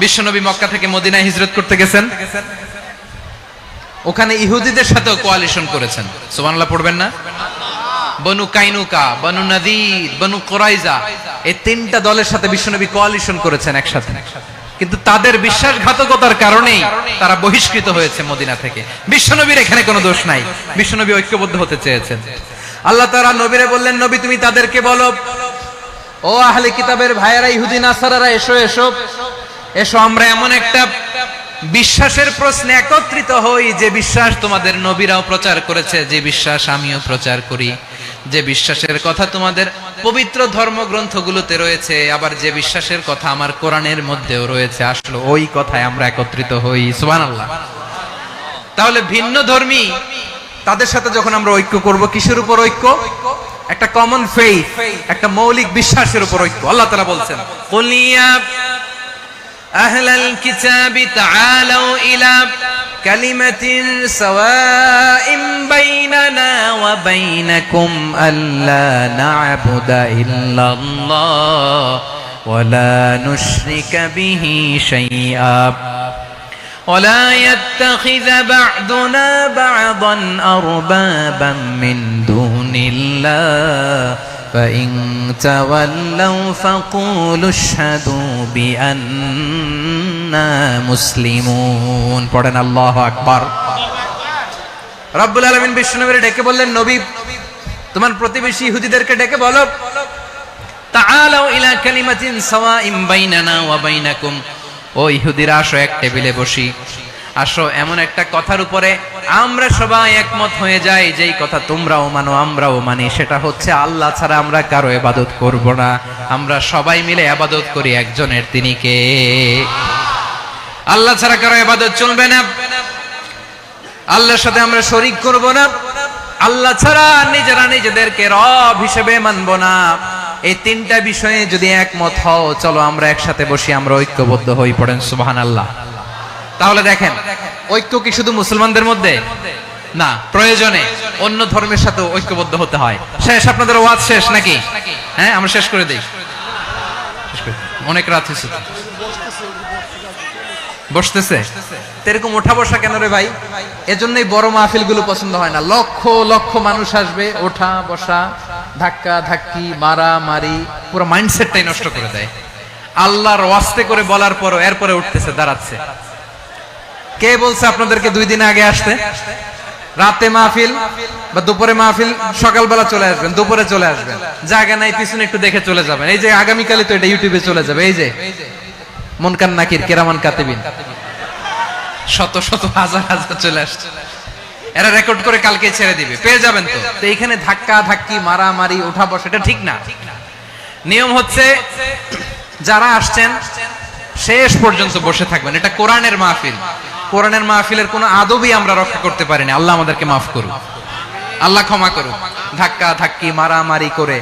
বিশ্বনবী মক্কা থেকে মদিনায় হিজরত করতে গেছেন, ওখানে ইহুদিদের সাথেও কোয়ালিশন করেছেন। সুবহানাল্লাহ পড়বেন না? বনু কাইনুকা, বনু নাদির, বনু কুরাইজা, এই তিনটা দলের সাথে বিশ্বনবী কোয়ালিশন করেছেন একসাথে। কিন্তু তাদের বিশ্বাসঘাতকতার কারণেই তারা বহিষ্কৃত হয়েছে মদিনা থেকে। বিশ্বনবীর এখানে কোনো দোষ নাই, বিশ্বনবী ঐক্যবদ্ধ হতে চেয়েছেন। আল্লাহ তাআলা নবীরে বললেন, নবী তুমি তাদেরকে বলো, ও আহলে কিতাবের ভাইয়েরা, ইহুদি নাসারারা, এসো এসো এসো, আমরা এমন একটা বিশ্বাসের প্রশ্নে একত্রিত হই, যে বিশ্বাস তোমাদের নবীরাও প্রচার করেছে, যে বিশ্বাস আমিও প্রচার করি, যে বিশ্বাসের কথা তোমাদের পবিত্র ধর্মগ্রন্থগুলোতে রয়েছে, আবার যে বিশ্বাসের কথা আমার কোরআনের মধ্যেও রয়েছে, আসলে ওই কথায় আমরা একত্রিত হই। সুবহানাল্লাহ। তাহলে ভিন্ন ধর্মী তাদের সাথে যখন আমরা ঐক্য করব, কিসের উপর ঐক্য? একটা কমন ফেইথ, একটা মৌলিক বিশ্বাসের উপর ঐক্য। আল্লাহ তাআলা বলছেন, কুল ইয়া আহলাল কিতাবি তাআলাউ ইলা কালিমাতিন সাওয়াইন বাইনানা ওয়া বাইনাকুম আল্লা না'বুদা ইল্লাল্লাহ ওয়া লা নুশরিকা বিহি শাইআ ولا يتخذ بعضنا بعضا أربابا من دون الله فإن تولوا فقولوا اشهدوا بأننا مسلمون। পড়েন আল্লাহু আকবার। রব্বুল আলামিন বিশ্বনবীকে ডেকে বললেন, নবী তোমার প্রতিবেশী ইহুদিদেরকে ডেকে বলো, তাআলাউ ইলা কালিমাতিন সাওয়াইন বাইনানা ওয়া বাইনাকুম, ও ইহুদিরা আসো এক টেবিলে বসি, আসো এমন একটা কথার উপরে আমরা সবাই একমত হয়ে যাই, যেই কথা তোমরাও মানো আমরাও মানি, সেটা হচ্ছে আল্লাহ ছাড়া আমরা কারো ইবাদত করব না, আমরা সবাই মিলে ইবাদত করি একজনের, তিনি কে? আল্লাহ ছাড়া কারো ইবাদত চলবে না, আল্লাহর সাথে আমরা শরীক করব না, আল্লাহ ছাড়া নিজেরা নিজেদেরকে রব হিসেবে মানব না। এই তিনটা বিষয়ে যদি একমত হও, চলো আমরা একসাথে বসি, আমরা ঐক্যবদ্ধ হই, পড়েন সুবহানাল্লাহ। তাহলে দেখেন, ঐক্য কি শুধু মুসলমানদের মধ্যে না, প্রয়োজনে অন্য ধর্মের সাথে ঐক্যবদ্ধ হতে হয়। শেষ, আপনাদের ওয়াজ শেষ নাকি? হ্যাঁ, আমরা শেষ করে দিই, অনেক রাত হয়েছে। বসতেছে এরকম ওঠা বসা কেন রে ভাই? এজন্যই বড় মাহফিল গুলো পছন্দ হয় না। লক্ষ লক্ষ মানুষ আসবে, ওঠা বসা, ধাক্কা ধাক্কি, মারা মারি, পুরো মাইন্ডসেটটাই নষ্ট করে দেয়। আল্লাহর ওয়াস্তে করে বলার পরও এরপরে উঠতেছে, দাঁড়াচ্ছে। কে বলছে আপনাদেরকে 2 দিন আগে আসতে? রাতে মাহফিল বা দুপুরে মাহফিল, সকালবেলা চলে আসবেন, দুপুরে চলে আসবেন, জায়গা নাই পিছনে একটু দেখে চলে যাবেন। এই যে আগামীকালই তো এটা ইউটিউবে চলে যাবে, এই যে মুনকার নাকির কিরামান কাতিবিন, শত শত হাজার হাজার চলে আসছে, এরা রেকর্ড করে কালকে ছেড়ে দিবে, পেয়ে যাবেন। তো এইখানে ধাক্কা ধাক্কি, মারামারি, ওঠা বসা, এটা ঠিক না। নিয়ম হচ্ছে যারা আসছেন শেষ পর্যন্ত বসে থাকবেন। এটা কোরআনের মাহফিল, কোরআনের মাহফিলের কোনো আদবই আমরা রক্ষা করতে পারিনি। আল্লাহ আমাদেরকে মাফ করুন, আল্লাহ ক্ষমা করুন। ধাক্কা ধাক্কি, মারামারি করে,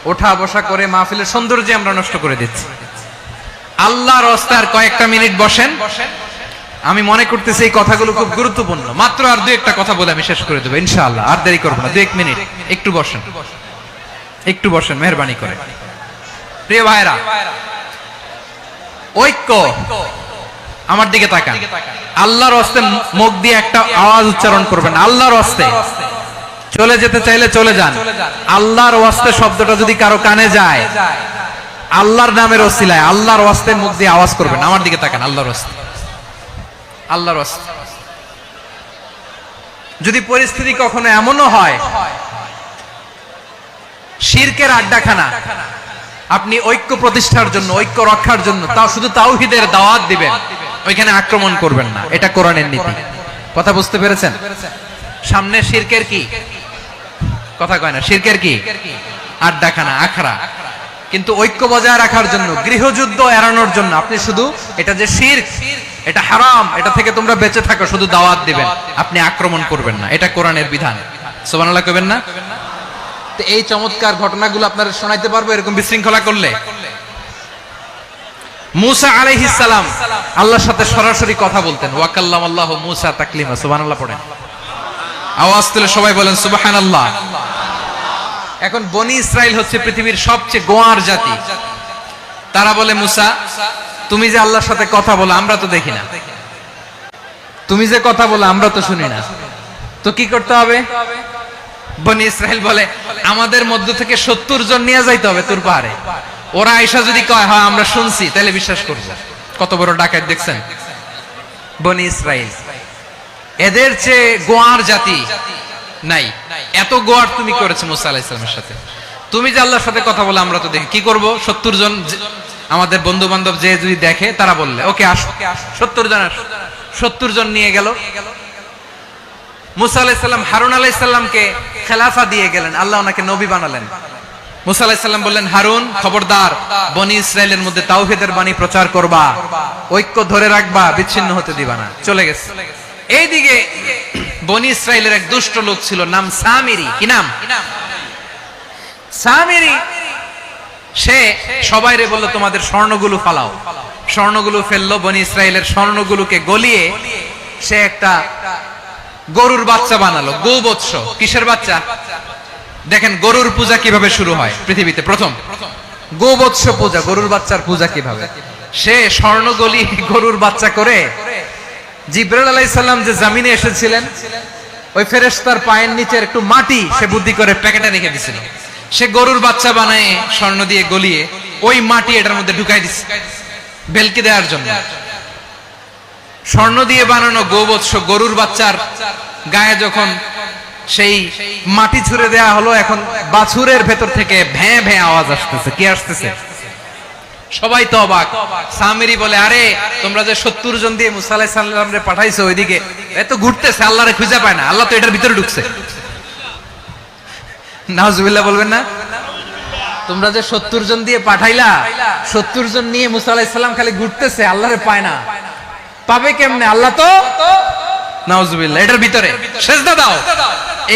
ওঠা বসা করে মাহফিলের সৌন্দর্য আমরা নষ্ট করে দিচ্ছি। আল্লাহর রাস্তার কয়েকটা মিনিট বসেন। আমি মনে করতেছি এই কথাগুলো খুব গুরুত্বপূর্ণ। মাত্র আর 2-1টা কথা বলে আমি শেষ করে দেবো ইনশাআল্লাহ, আর দেরি করবো না। 2-1 মিনিট একটু বসেন, একটু বসেন মেহেরবানি করে। প্রিয় ভাইরা, ঐক্য, আমার দিকে তাকান। আল্লাহর রাস্তে মুখ দিয়ে একটা আওয়াজ উচ্চারণ করবেন, আল্লাহর রাস্তে। চলে যেতে চাইলে চলে যান। আল্লাহর রাস্তে শব্দটা যদি কারো কানে যায়, আল্লাহর নামের ওসিলায় আল্লাহর ওয়াস্তে মুখ দিয়ে আওয়াজ করবেন। আমার দিকে তাকান, আল্লাহর ওয়াস্তে, আল্লাহর ওয়াস্তে। যদি পরিস্থিতি কখনো এমনও হয় শিরকের আড্ডাখানা, আপনি ঐক্য প্রতিষ্ঠার জন্য, ঐক্য রক্ষার জন্য তাও শুধু তাওহীদের দাওয়াত দিবেন, ওইখানে আক্রমণ করবেন না। এটা কোরআনের নীতি। কথা বুঝতে পেরেছেন? সামনে শিরকের কি কথা কয় না, শিরকের কি আড্ডাখানা, আখড়া। কিন্তু ঐক্য বজায় রাখার জন্য, গৃহযুদ্ধ এড়ানোর জন্য আপনি শুধু এটা যে শিরক, এটা হারাম, এটা থেকে তোমরা বেঁচে থাকো, শুধু দাওয়াত দিবেন, আপনি আক্রমণ করবেন না। এটা কোরআনের বিধান। সুবহানাল্লাহ কইবেন না? তো এই চমৎকার ঘটনাগুলো আপনারা শোনাইতে পারবো এরকম বিশৃঙ্খলা করলে। মুসা আলাইহিস সালাম আল্লাহর সাথে সরাসরি কথা বলতেন। ওয়া কাল্লামাল্লাহু মুসা তাকলিমা। সুবহানাল্লাহ পড়েন, আওয়াজ তুলে সবাই বলেন সুবহানাল্লাহ। এখন বনি ইসরাইল হচ্ছে পৃথিবীর সবচেয়ে গোয়ার জাতি। তারা বলে, মুসা তুমি যে আল্লাহর সাথে কথা বলো আমরা তো দেখি না, তুমি যে কথা বলো আমরা তো শুনি না, তো কি করতে হবে? বনি ইসরাইল বলে, আমাদের মধ্য থেকে 70 জন নিয়ে যাইতে হবে তুর পাহাড়ে। ওরা আয়েশা যদি কয় হ্যাঁ আমরা শুনছি, তাহলে বিশ্বাস করব। কত বড় ডাকাত দেখছেন বনি ইসরাইল। এদের চেয়ে গোয়ার জাতি নাই। এত গোয়ার তুমি করেছো মুসা আলাইহিস সালামের সাথে। তুমি যে আল্লাহর সাথে কথা বলে আমরা তো দেখি, কি করব? 70 জন আমাদের বন্ধু বান্ধব যে যদি দেখে, তারা বললে ওকে আসো, 70 জন আসো। 70 জন নিয়ে গেল। মুসা আলাইহিস সালাম হারুন আলাইহিস সালামকে খেলাফা দিয়ে গেলেন, আল্লাহ ওনাকে নবী বানালেন। মুসা আলাইহিস সালাম বললেন, হারুন খবরদার, বনি ইসরাইলের মধ্যে তাওহীদের বাণী প্রচার করবা, ঐক্য ধরে রাখবা, বিচ্ছিন্ন হতে দিবা না। চলে গেছে। এইদিকে বনি ইসরাইলের এক দুষ্ট লোক ছিল, নাম সামিরি। কি নাম? সামিরি। সে সবাইরে বলল তোমাদের স্বর্ণগুলো ফালাও। স্বর্ণগুলো ফেললো। বনি ইসরাইলের স্বর্ণগুলোকে গলিয়ে সে একটা গরুর বাচ্চা বানালো। গোবৎস। কিসের বাচ্চা? দেখেন গরুর পূজা কিভাবে শুরু হয় পৃথিবীতে প্রথম। গোবৎস পূজা, গরুর বাচ্চার পূজা কিভাবে। সে স্বর্ণ গলি গরুর বাচ্চা করে, জিবরাইল আলাইহিস সালাম যে জমিনে এসেছিলেন, ওই ফেরেশতার পায়ের নিচে একটু মাটি সে বুদ্ধি করে প্যাকেটে রেখে দিয়েছিল। সে গরুর বাচ্চা বানায় স্বর্ণ দিয়ে গলিয়ে ওই মাটি এটার মধ্যে ঢুকাই দিচ্ছে ভেলকি দেওয়ার জন্য। স্বর্ণ দিয়ে বানানো গোবৎস গরুর বাচ্চার গায়ে যখন সেই মাটি ছুঁড়ে দেয়া হলো, এখন বাছুরের ভেতর থেকে ভ্যাঁ ভ্যাঁ আওয়াজ আসতেছে। কি আসতেছে? সবাই তো অবাক। সামিরি বলে, আরে তোমরা যে 70 জন দিয়ে মুসা আলাইহিস সালাম রে পাঠাইছো ওইদিকে, এত ঘুরতেছে, আল্লাহরে খুঁজে পায় না, আল্লাহ তো এটার ভিতরে ঢুকছে। নাউজুবিল্লাহ বলবেন না? তোমরা যে 70 জন দিয়ে পাঠাইলা, 70 জন নিয়ে মুসা আলাইহিস সালাম খালি ঘুরতেছে, আল্লাহরে পায় না। পাবে কেমনে? আল্লাহ তো নাউজুবিল্লাহ এটার ভিতরে। সেজদা দাও।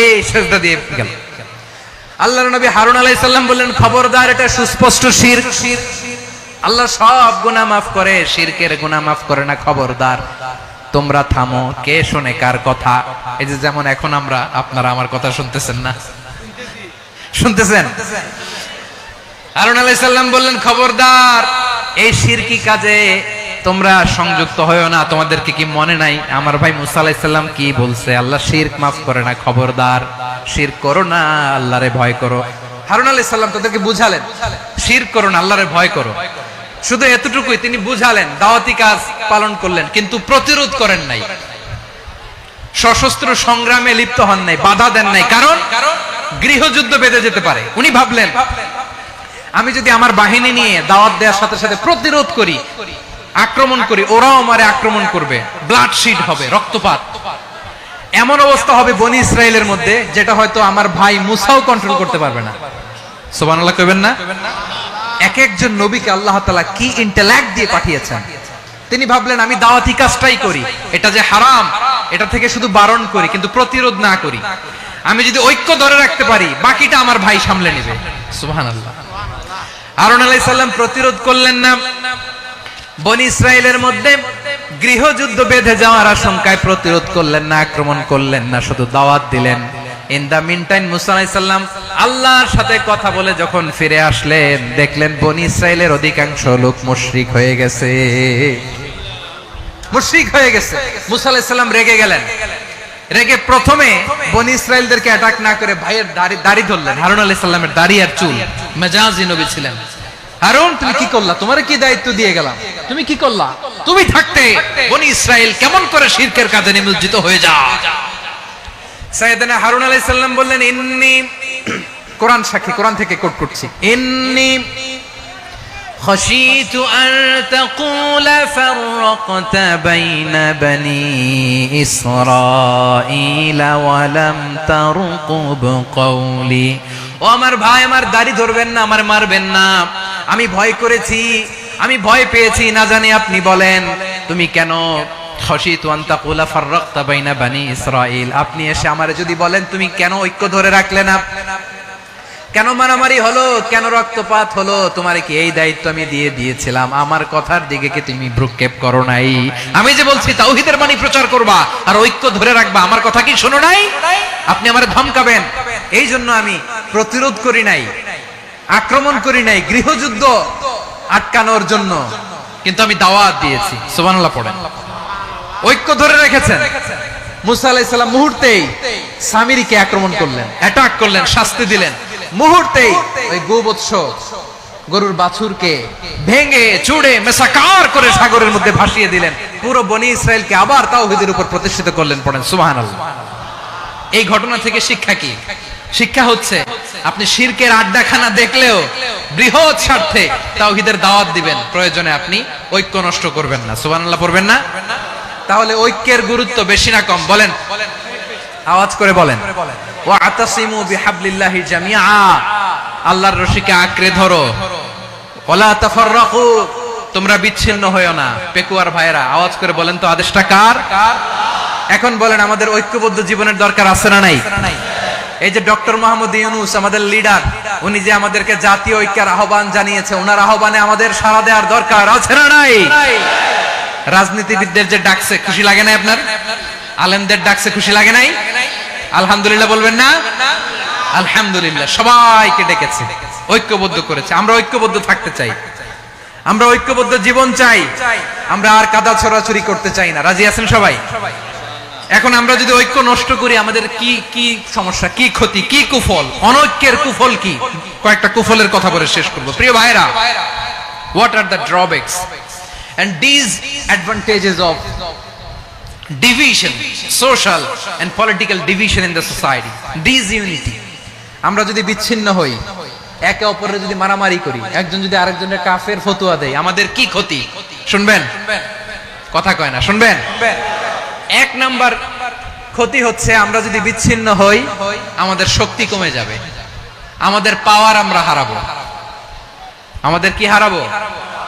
এই সেজদা দিয়ে গেল। আল্লাহর নবী হারুন আলাইহিস সালাম বললেন, খবরদার, এটা সুস্পষ্ট শিরক। আল্লাহ সব গুনাহ মাফ করে, শিরকের গুনাহ মাফ করে না, খবরদার তোমরা থামো। কে শুনে কার কথা? এই যে যেমন এখন আপনারা আমার কথা শুনতেছেন না? শুনতেছেন? হারুন আলাইহিস সালাম বললেন, খবরদার, এই শিরকি কাজে তোমরা সংযুক্ত হয়ো না। তোমাদেরকে কি মনে নাই আমার ভাই মুসা আলাইহিস সালাম কি বলছে? আল্লাহ শিরক মাফ করে না, খবরদার শিরক করো না, আল্লাহরে ভয় করো। হারুন আলাইহিস সালাম তাদেরকে বুঝালেন, শিরক করো না, আল্লাহরে ভয় করো। শুধু এতটুকুই তিনি বুঝালেন, দাওয়াতি কাজ পালন করলেন, কিন্তু প্রতিরোধ করেন নাই, সশস্ত্র সংগ্রামে লিপ্ত হন নাই, বাধা দেন নাই। কারণ গৃহযুদ্ধ বেঁধে যেতে পারে। উনি ভাবলেন, আমি যদি আমার বাহিনী নিয়ে দাওয়াত দেওয়ার সাথে সাথে প্রতিরোধ করি, আক্রমণ করি, ওরাও আমারে আক্রমণ করবে, ব্লাডশিট হবে, রক্তপাত। এমন অবস্থা হবে বনি ইসরায়েলের মধ্যে, যেটা হয়তো আমার ভাই মুসাও কন্ট্রোল করতে পারবে না। সুবহানাল্লাহ কইবেন না? এক একজন নবীকে আল্লাহ তাআলা কি ইন্টেলেক্ট দিয়ে পাঠিয়েছেন। তিনি ভাবলেন, আমি দাওয়াতি কাজটাই করি, এটা যে হারাম এটা থেকে শুধু বারণ করি, কিন্তু প্রতিরোধ না করি। আমি যদি ঐক্য ধরে রাখতে পারি, বাকিটা আমার ভাই সামলে নেবে। সুবহানাল্লাহ। হারুন আলাইহিস সালাম প্রতিরোধ করলেন না। বনি ইসরায়েলের মধ্যে গৃহযুদ্ধ বেঁধে যাওয়ার আশঙ্কায় প্রতিরোধ করলেন না, আক্রমণ করলেন না, শুধু দাওয়াত দিলেন। ইন দা মিন টাইম মুসা আলাইহিস সালাম আল্লাহর সাথে কথা বলে যখন ফিরে আসলেন, দেখলেন বনি ইসরায়েলের অধিকাংশ লোক মুশরিক হয়ে গেছে। মুশরিক হয়ে গেছে। মুসা আলাইহিস সালাম রেগে গেলেন। রেগে প্রথমে বনি ইসরায়েলদেরকে অ্যাটাক না করে ভাইয়ের দাড়ি ধরলেন। হারুন আলাইহিস সালামের দাড়ি আর চুল। মেজাজি নবী ছিলেন। হারুন, তুমি কি করলা? তোমারে কি দায়িত্ব দিয়ে গেলাম? তুমি কি করলা? তুমি থাকতে বনি ইসরায়েল কেমন করে শিরকের কাজে নিমজ্জিত হয়ে যায়? সাইয়েদনা হারুন আলাইহিস সালাম বললেন, ইন্নী, কোরআন সাক্ষী, কোরআন থেকে কোট করছি, ইন্নী খাশিতু আন তাকুলা ফাররাকতা বাইনা বনি ইসরাঈলা ওয়া লাম তারকুব কওলি। ও আমার ভাই, আমার দাড়ি ধরবেন না, আমার মারবেন না। আমি ভয় করেছি, আমি ভয় পেয়েছি, না জানি আপনি বলেন তুমি কেন খাশিতু আন তাকুলা ফাররাকতা বাইনা বনি ইসরাঈল, আপনি এসে আমারে যদি বলেন তুমি কেন ঐক্য ধরে রাখলে না, কেন মারামারি হলো, কেন রক্তপাত হলো, তোমারে কি এই দায়িত্ব আমি দিয়ে দিয়েছিলাম? আমার কথার দিকে কি তুমি ভ্রুক্ষেপ করো নাই? আমি যে বলছি তাওহীদের বাণী প্রচার করবা আর ঐক্য ধরে রাখবা, আমার কথা কি শোনো নাই? আপনি আমারে ধমকাবেন, এই জন্য আমি প্রতিরোধ করি নাই, আক্রমণ করি নাই, গৃহযুদ্ধ আটকানোর জন্য, কিন্তু আমি দাওয়াত দিয়েছি। সুবহানাল্লাহ পড়েন। ঐক্য ধরে রেখেছেন। মুসা আলাইহিস সালাম মুহূর্তেই সামিরীকে আক্রমণ করলেন, অ্যাটাক করলেন, শাস্তি দিলেন। মুহূর্তেই ওই গোবৎস গরুর বাছুরকে ভেঙে চুড়ে মেসাকার করে সাগরের মধ্যে ভাসিয়ে দিলেন। পুরো বনি ইসরায়েলকে আবার তাওহীদের উপর প্রতিষ্ঠিত করলেন। পড়েন সুবহানাল্লাহ। এই ঘটনা থেকে শিক্ষা কি? শিক্ষা হচ্ছে, আপনি শিরকের আড্ডাখানা দেখলেও বৃহৎ স্বার্থে তাওহীদের দাওয়াত দিবেন, প্রয়োজনে আপনি ঐক্য নষ্ট করবেন না। সুবহানাল্লাহ পড়বেন না? তাহলে ঐক্যের গুরুত্ব বেশি না কম? বলেন, আওয়াজ করে বলেন। ওয়া আতাসিমু বিহাবলিল্লাহি জামিআ, আল্লাহর রশিকে আঁকড়ে ধরো। ওয়ালা তাফাররাকু, তোমরা বিচ্ছিন্ন হয়ো না। পেকুয়ার ভাইরা আওয়াজ করে বলেন তো, আদেশটা কার? এখন বলেন, আমাদের ঐক্যবদ্ধ জীবনের দরকার আছে না নাই? এই যে ডক্টর মোহাম্মদ ইউনূস আমাদের লিডার, উনি যে আমাদেরকে জাতীয় ঐক্যের আহ্বান জানিয়েছে, ওনার আহ্বানে আমাদের সাড়া দেওয়ার দরকার আছে না নাই? রাজনীতিবিদদের যে ডাকছে, খুশি লাগে না আপনার? আলেমদের ডাকছে, খুশি লাগে নাই? আলহামদুলিল্লাহ বলবেন না? আলহামদুলিল্লাহ, সবাইকে ডেকেছে, ঐক্যবদ্ধ করেছে। আমরা ঐক্যবদ্ধ থাকতে চাই, আমরা ঐক্যবদ্ধ জীবন চাই, আমরা আর কাদা ছড়াছড়ি করতে চাই না। রাজি আছেন সবাই? এখন আমরা যদি ঐক্য নষ্ট করি, আমাদের কি কি সমস্যা, কি ক্ষতি, কি কুফল? অনৈক্যের কুফল কি? কয়েকটা কুফলের কথা বলে শেষ করব। প্রিয় ভাইরা, what are the drawbacks and disadvantages of division, social and political division in the society, disunity. আমরা যদি বিচ্ছিন্ন হই, একে অপরের যদি মারামারি করি, একজন যদি আরেকজনের কাফের ফতোয়া দেয়, আমাদের কি ক্ষতি? শুনবেন? কথা কয় না, শুনবেন? এক নাম্বার ক্ষতি হচ্ছে আমরা যদি বিচ্ছিন্ন হই, আমাদের শক্তি কমে যাবে, আমাদের পাওয়ার আমরা হারাবো। আমাদের কি হারাবো?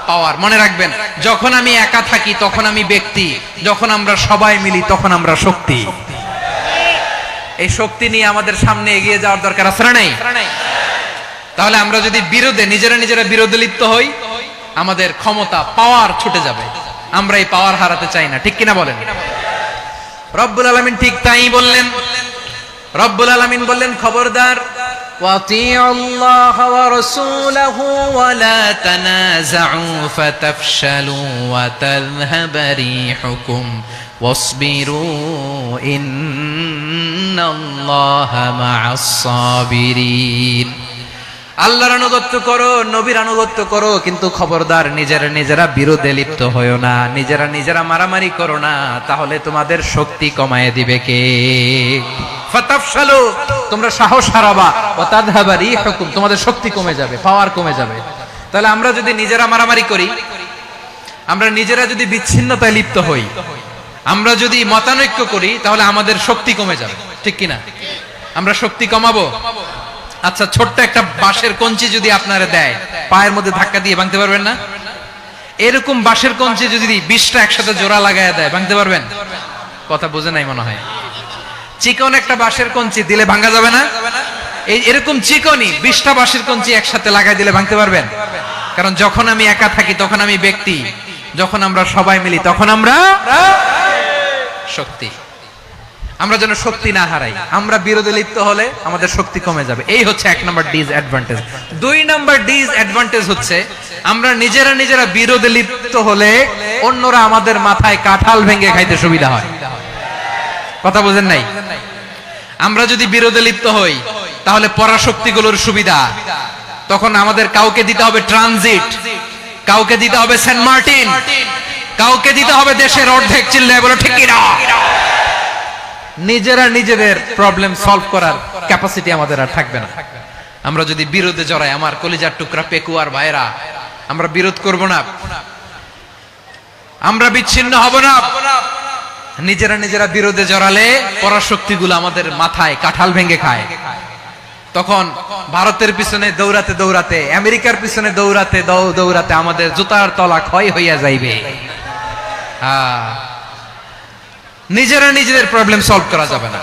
পাওয়ার। মনে রাখবেন, যখন আমি একা থাকি তখন আমি ব্যক্তি, যখন আমরা সবাই মিলি তখন আমরা শক্তি। এই শক্তি নিয়ে আমাদের সামনে এগিয়ে যাওয়ার দরকার আছে না নাই? তাহলে আমরা যদি বিরোধে নিজেরা বিরোধে লিপ্ত হই, আমাদের ক্ষমতা, পাওয়ার ছুটে যাবে। আমরা এই পাওয়ার হারাতে চাই না, ঠিক কিনা বলেন? রব্বুল আলামিন ঠিক তাই বললেন। রব্বুল আলামিন বললেন, খবরদার, وَأَطِيعُوا اللَّهَ وَرَسُولَهُ وَلَا تَنَازَعُوا فَتَفْشَلُوا وَتَذْهَبَ رِيحُكُمْ وَاصْبِرُوا إِنَّ اللَّهَ مَعَ الصَّابِرِينَ। আল্লাহর আনুগত্য করো, নবীর আনুগত্য করো, কিন্তু খবরদার নিজেরা বিরোধে লিপ্ত হয়ো না, নিজেরা মারামারি করো না, তাহলে তোমাদের শক্তি কমায় দিবে কে? ফাতাফশালু, তোমরা সাহস হারাবা, ওয়া তাযহাবা রিহুকুম, তোমাদের শক্তি কমে যাবে, পাওয়ার কমে যাবে। তাহলে আমরা যদি নিজেরা মারামারি করি, আমরা নিজেরা যদি বিচ্ছিন্নতায় লিপ্ত হই, আমরা যদি মতানৈক্য করি, তাহলে আমাদের শক্তি কমে যাবে, ঠিক কিনা? আমরা শক্তি কমাবো। আচ্ছা, ছোট্ট একটা বাঁশের কঞ্চি যদি আপনারা দেয়, পায়ের মধ্যে ধাক্কা দিয়ে ভাঙতে পারবেন না? এরকম বাঁশের কঞ্চি যদি 20টা একসাথে জোড়া লাগায় দেয়, ভাঙতে পারবেন? কথা বোঝে নাই মনে হয়। চিকন একটা বাঁশের কঞ্চি দিলে ভাঙা যাবে না? এরকম চিকনই 20টা বাঁশের কঞ্চি একসাথে লাগাই দিলে ভাঙতে পারবেন? কারণ যখন আমি একা থাকি তখন আমি ব্যক্তি, যখন আমরা সবাই মিলি তখন আমরা শক্তি। আমরা যেন শক্তি না হারাই। আমরা বিরোধে লিপ্ত হলে আমাদের শক্তি কমে যাবে। এই হচ্ছে 1 নাম্বার ডিসঅ্যাডভান্টেজ। 2 নাম্বার ডিসঅ্যাডভান্টেজ হচ্ছে আমরা নিজেরা বিরোধে লিপ্ত হলে অন্যরা আমাদের মাথায় কাঁঠাল ভেঙে খাইতে সুবিধা হয়। কথা বুঝেন নাই? আমরা যদি বিরোধে লিপ্ত হই, তাহলে পরাশক্তিগুলোর সুবিধা, তখন আমাদের কাউকে দিতে হবে ট্রানজিট, কাউকে দিতে হবে সেন্ট মার্টিন, কাউকে দিতে হবে দেশের অর্ধেক। চিল্লায় বলো ঠিক কিনা? নিজেদের প্রবলেম সলভ করার ক্যাপাসিটি আমাদের আর থাকবে না। আমরা যদি বিরোধে জড়াই, আমার কলিজার টুকরা পেকুয়ার ভাইরা, আমরা বিরোধ করব না, আমরা বিচ্ছিন্ন হব না। নিজেরা বিরোধে জড়ালে পরাশক্তিগুলো আমাদের মাথায় কাঁঠাল ভেঙে খায়। তখন ভারতের পিছনে দৌড়াতে, আমেরিকার পিছনে দৌড়াতে আমাদের জুতার তলা ক্ষয় হইয়া যাইবে। নিজেদের প্রবলেম সলভ করা যাবে না।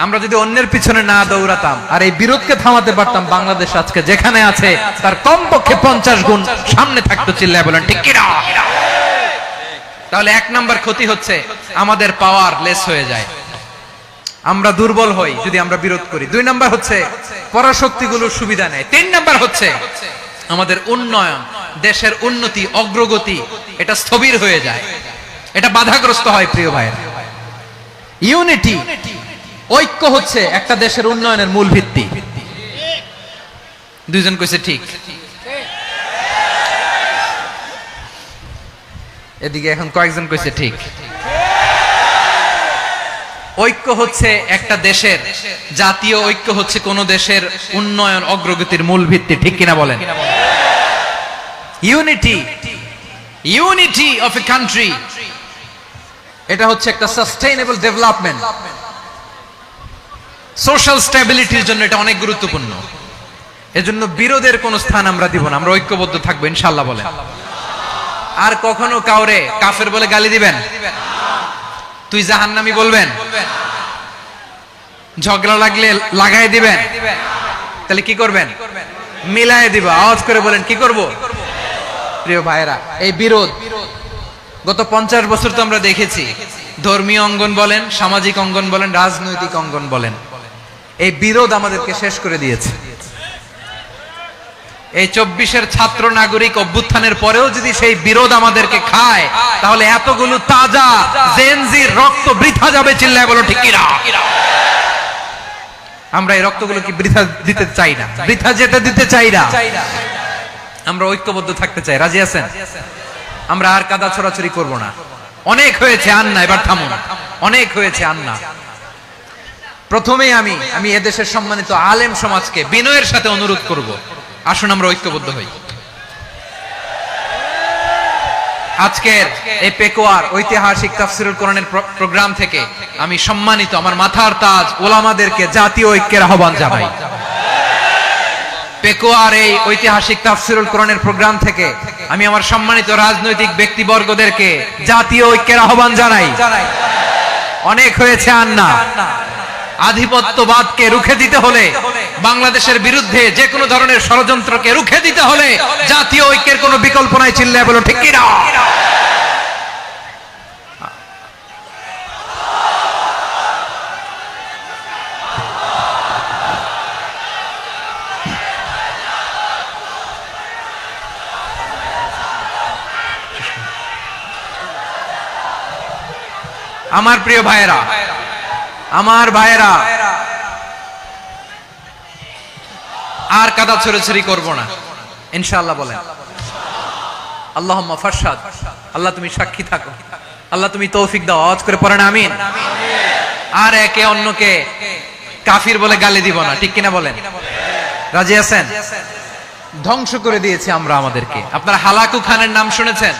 আমরা যদি অন্যের পিছনে না দৌড়াতাম আর এই বিরোধকে থামাতে পারতাম, বাংলাদেশ আজকে যেখানে আছে তার কমপক্ষে 50 গুণ সামনে থাকতো। চিল্লায় বলেন ঠিক কিনা? তাহলে 1 নাম্বার ক্ষতি হচ্ছে আমাদের পাওয়ার লেস হয়ে যায়, আমরা দুর্বল হই যদি আমরা বিরোধ করি। 2 নাম্বার হচ্ছে পরাশক্তিগুলোর সুবিধা নেয়। 3 নাম্বার হচ্ছে আমাদের উন্নয়ন, দেশের উন্নতি, অগ্রগতি, এটা স্থবির হয়ে যায়, এটা বাধাগ্রস্ত হয়। প্রিয় ভাইয়েরা, ইউনিটি, ঐক্য হচ্ছে একটা দেশের উন্নয়নের মূল ভিত্তি। 2 জন কইছে ঠিক। এদিকে এখন কয়েকজন কইছে ঠিক। ঐক্য হচ্ছে একটা দেশের, জাতীয় ঐক্য হচ্ছে কোন দেশের উন্নয়ন, অগ্রগতির মূল ভিত্তি, ঠিক কিনা বলেন? ইউনিটি অফ এ কান্ট্রি, এটা হচ্ছে একটা সাস্টেইনেবল ডেভেলপমেন্ট, সোশ্যাল স্ট্যাবিলিটির জন্য এটা অনেক গুরুত্বপূর্ণ। এজন্য বিরোধের কোন স্থান আমরা দিব না, আমরা ঐক্যবদ্ধ থাকবো ইনশাআল্লাহ বলেন। আর কখনো কাউরে কাফের বলে গালি দিবেন? তুই জাহান্নামী বলবেন? ঝগড়া লাগলে লাগাই দিবেন? তাহলে কি করবেন? মিলাই দিব। আওয়াজ করে বলেন কি করব? প্রিয় ভাইরা, এই বিরোধ গত 50 বছর তো আমরা দেখেছি। ধর্মীয় অঙ্গন বলেন, সামাজিক অঙ্গন বলেন, রাজনৈতিক অঙ্গন বলেন, এই বিরোধ আমাদেরকে শেষ করে দিয়েছে। এই 24-এর ছাত্র নাগরিক অভ্যুত্থানের পরেও যদি সেই বিরোধ আমাদেরকে খায়, তাহলে এতগুলো তাজা জেনজির রক্ত বৃথা যাবে। চিল্লায় বলো ঠিক কিনা? আমরা এই রক্তগুলো কি বৃথা দিতে চাই না, বৃথা যেতে দিতে চাই না। আমরা ঐক্যবদ্ধ থাকতে চাই। রাজি আছেন? আমরা আর কাদা ছড়াছড়ি করব না, অনেক হয়েছে, আন্না, এবার থামুন। অনেক হয়েছে, আন্না। প্রথমেই আমি এদেশের সম্মানিত আলেম সমাজকে বিনয়ের সাথে অনুরোধ করব, আসুন আমরা ঐক্যবদ্ধ হই। আজকের এই পেকুয়ার ঐতিহাসিক তাফসীরুল কোরআনের প্রোগ্রাম থেকে আমি সম্মানিত আমার মাথার তাজ ওলামাদেরকে জাতীয় ঐক্যের আহ্বান জানাই। পেকুয়ার এই ঐতিহাসিক তাফসীরুল কোরআনের প্রোগ্রাম থেকে আমি আমার সম্মানিত রাজনৈতিক ব্যক্তিবর্গদেরকে জাতীয় ঐক্যের আহ্বান জানাই। অনেক হয়েছে, আন্না। আধিপত্যবাদকে রুখে দিতে হলে, বাংলাদেশের বিরুদ্ধে যে কোনো ধরনের ষড়যন্ত্রকে রুখে দিতে হলে জাতীয় ঐক্যের কোনো বিকল্প নাই। চিল্লায় বলো ঠিক কি না? আমার প্রিয় ভাইয়েরা, আমার ভাইয়েরা, আর কাদা ছড়াছড়ি করব না ইনশাআল্লাহ। বলেন আল্লাহুম্মা ফারশাদ। আল্লাহ তুমি সাক্ষী থাকো, আল্লাহ তুমি তৌফিক দাও। আওয়াজ করে পড়েন আমিন। আর একে অন্যকে কাফির বলে গালি দিব না, ঠিক কিনা বলেন? রাজি আছেন? ধ্বংস করে দিয়েছি আমরা আমাদেরকে। আপনারা হালাকু খানের নাম শুনেছেন?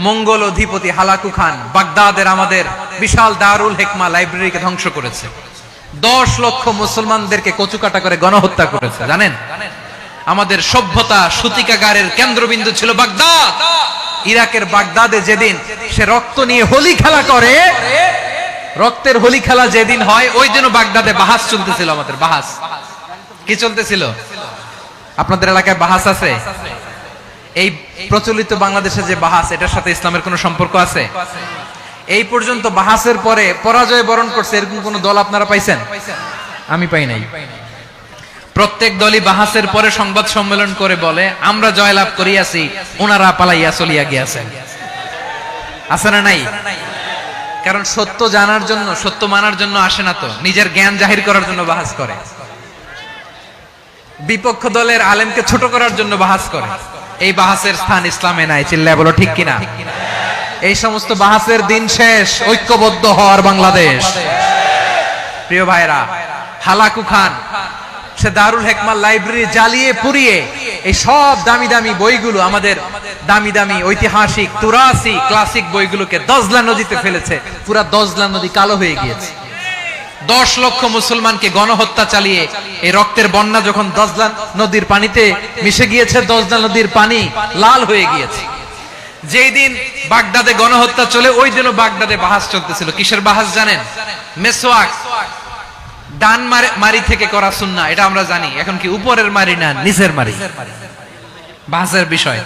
মঙ্গল অধিপতি হালাকু খান বাগদাদের আমাদের বিশাল দারুল হিকমা লাইব্রেরিকে ধ্বংস করেছে। 10 লক্ষ মুসলমানদেরকে কচুকাটা করে গণহত্যা করেছে, জানেন? আমাদের সভ্যতা সূতিকাগারের কেন্দ্রবিন্দু ছিল বাগদাদ। ইরাকের বাগদাদে যেদিন সে রক্ত নিয়ে হোলি খেলা করে, রক্তের হোলি খেলা যেদিন হয়, ওই দিনও বাগদাদে বাহাস চলতেছিল। আমাদের বাহাস কি চলতেছিল? আপনাদের এলাকায় বাহাস আছে? এই প্রচলিত বাংলাদেশে যে বাহাস, এটার সাথে ইসলামের কোনো সম্পর্ক আছে? এই পর্যন্ত বাহাসের পরে পরাজয় বরণ করছে এরকম কোন দল আপনারা পাইছেন? আমি পাই নাই। প্রত্যেক দলই বাহাসের পরে সংবাদ সম্মেলন করে বলে আমরা জয়লাভ করিয়াছি, ওনারা পালাইয়া চলিয়া গিয়াছেন। আছে না নাই? কারণ সত্য জানার জন্য, সত্য মানার জন্য আসে না তো, নিজের জ্ঞান জাহির করার জন্য বাহাস করে। বিপক্ষ দলের আলেমকে ছোট করার জন্য বাহাস করে। এই বাহাসের স্থান ইসলামে নাই। চিল্লায় বলো ঠিক কিনা? এই সমস্ত বাহাসের দিন শেষ। ঐক্যবদ্ধ হওয়ার বাংলাদেশ। প্রিয় ভাইরা, হালাকু খান সে দারুল হিকমা লাইব্রেরি জ্বালিয়ে পুড়িয়ে এই সব দামি দামি বইগুলো, আমাদের দামি দামি ঐতিহাসিক তুরাসি ক্লাসিক বইগুলোকে দজলা নদীতে ফেলেছে। পুরা দজলা নদী কালো হয়ে গিয়েছে। 10 লক্ষ মুসলমানকে গণহত্যা চালিয়ে এই রক্তের বন্যা যখন দজলা নদীর পানিতে মিশে গিয়েছে, দজলা নদীর পানি লাল হয়ে গিয়েছে। যেই দিন বাগদাদে গণহত্যা চলে, ওই দিনও বাগদাদে বাহাস চলতেছিল। কিসের বাহাস জানেন? মেসওয়াক, ডান মারি থেকে করা সুন্নাহ, এটা আমরা জানি। এখন কি উপরের মারি না নিচের মারি? বাহাসের বিষয়।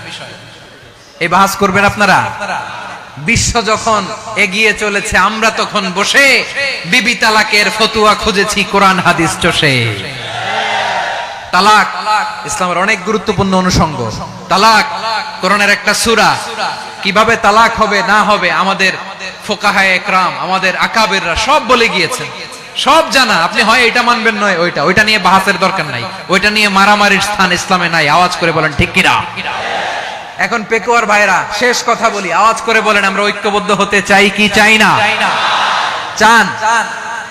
এই বাহাস করবেন আপনারা? বিশ্ব যখন এগিয়ে চলেছে, আমরা তখন বসে বিবি তালাকের ফতুয়া খুঁজেছি কোরআন হাদিস চষে। তালাক ইসলামের অনেক গুরুত্বপূর্ণ অনুষঙ্গ। তালাক কোরআনের একটা সূরা। কিভাবে তালাক হবে না হবে আমাদের ফুকাহায়ে ইকরাম, আমাদের আকাবেররা সব বলে গিয়েছেন, সব জানা। আপনি হয় এটা মানবেন নয় ওইটা। ওইটা নিয়ে বাহাসের দরকার নাই, ওইটা নিয়ে মারামারির স্থান ইসলামে নাই। আওয়াজ করে বলেন ঠিক কিনা? এখন পেকুয়ার ভাইরা, শেষ কথা বলি, আওয়াজ করে বলেন আমরা ঐক্যবদ্ধ হতে চাই কি চাই না? চান?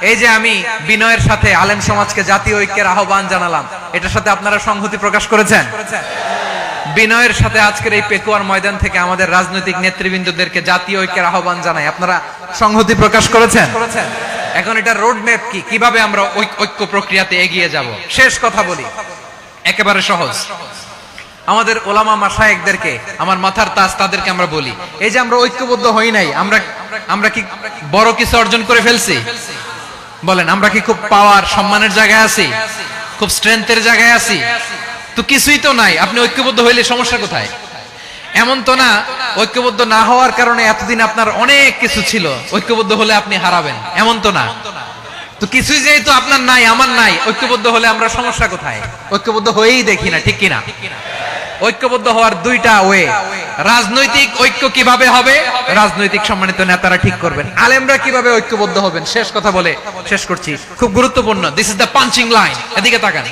এই যে আমি বিনয়ের সাথে আলেম সমাজকে জাতীয় ঐক্যের আহ্বান জানালাম, এটার সাথে আপনারা সংহতি প্রকাশ করেছেন? বিনয়ের সাথে আজকের এই পেকুয়ার ময়দান থেকে আমাদের রাজনৈতিক নেতৃবৃন্দদেরকে জাতীয় ঐক্যের আহ্বান জানাই, আপনারা সংহতি প্রকাশ করেছেন? এখন এটা রোড ম্যাপ কি, কিভাবে আমরা ঐক্য প্রক্রিয়াতে এগিয়ে যাব? শেষ কথা বলি, একেবারে সহজ। আমাদের ওলামা মাশায়েখদেরকে, আমার মাথার তাজ তাদেরকে আমরা বলি, এই যে আমরা ঐক্যবদ্ধ হই নাই, আমরা কি বড় কিছু অর্জন করে ফেলছি? বলেন, আমরা কি খুব পাওয়ার সম্মানের জায়গায় আছি? খুব স্ট্রেংথের জায়গায় আছি? তো কিছুই তো নাই। আপনি ঐক্যবদ্ধ হইলে সমস্যা কোথায়? এমন তো না ঐক্যবদ্ধ না হওয়ার কারণে এতদিন আপনার অনেক কিছু ছিল, ঐক্যবদ্ধ হলে আপনি হারাবেন, এমন তো না। তো কিছুই যেহেতু আপনার নাই, আমার নাই, ঐক্যবদ্ধ হলে আমরা সমস্যা কোথায়? ঐক্যবদ্ধ হয়েই দেখি না, ঠিক কিনা? ঐক্যবদ্ধ হওয়ার দুইটা ওয়ে। রাজনৈতিক ঐক্য কিভাবে হবে? রাজনৈতিক সম্মানিত নেতারা ঠিক করবেন। আলেমরা কিভাবে ঐক্যবদ্ধ হবেন? শেষ কথা বলে শেষ করছি, খুব গুরুত্বপূর্ণ। This is the punching line. এদিকে তাকান।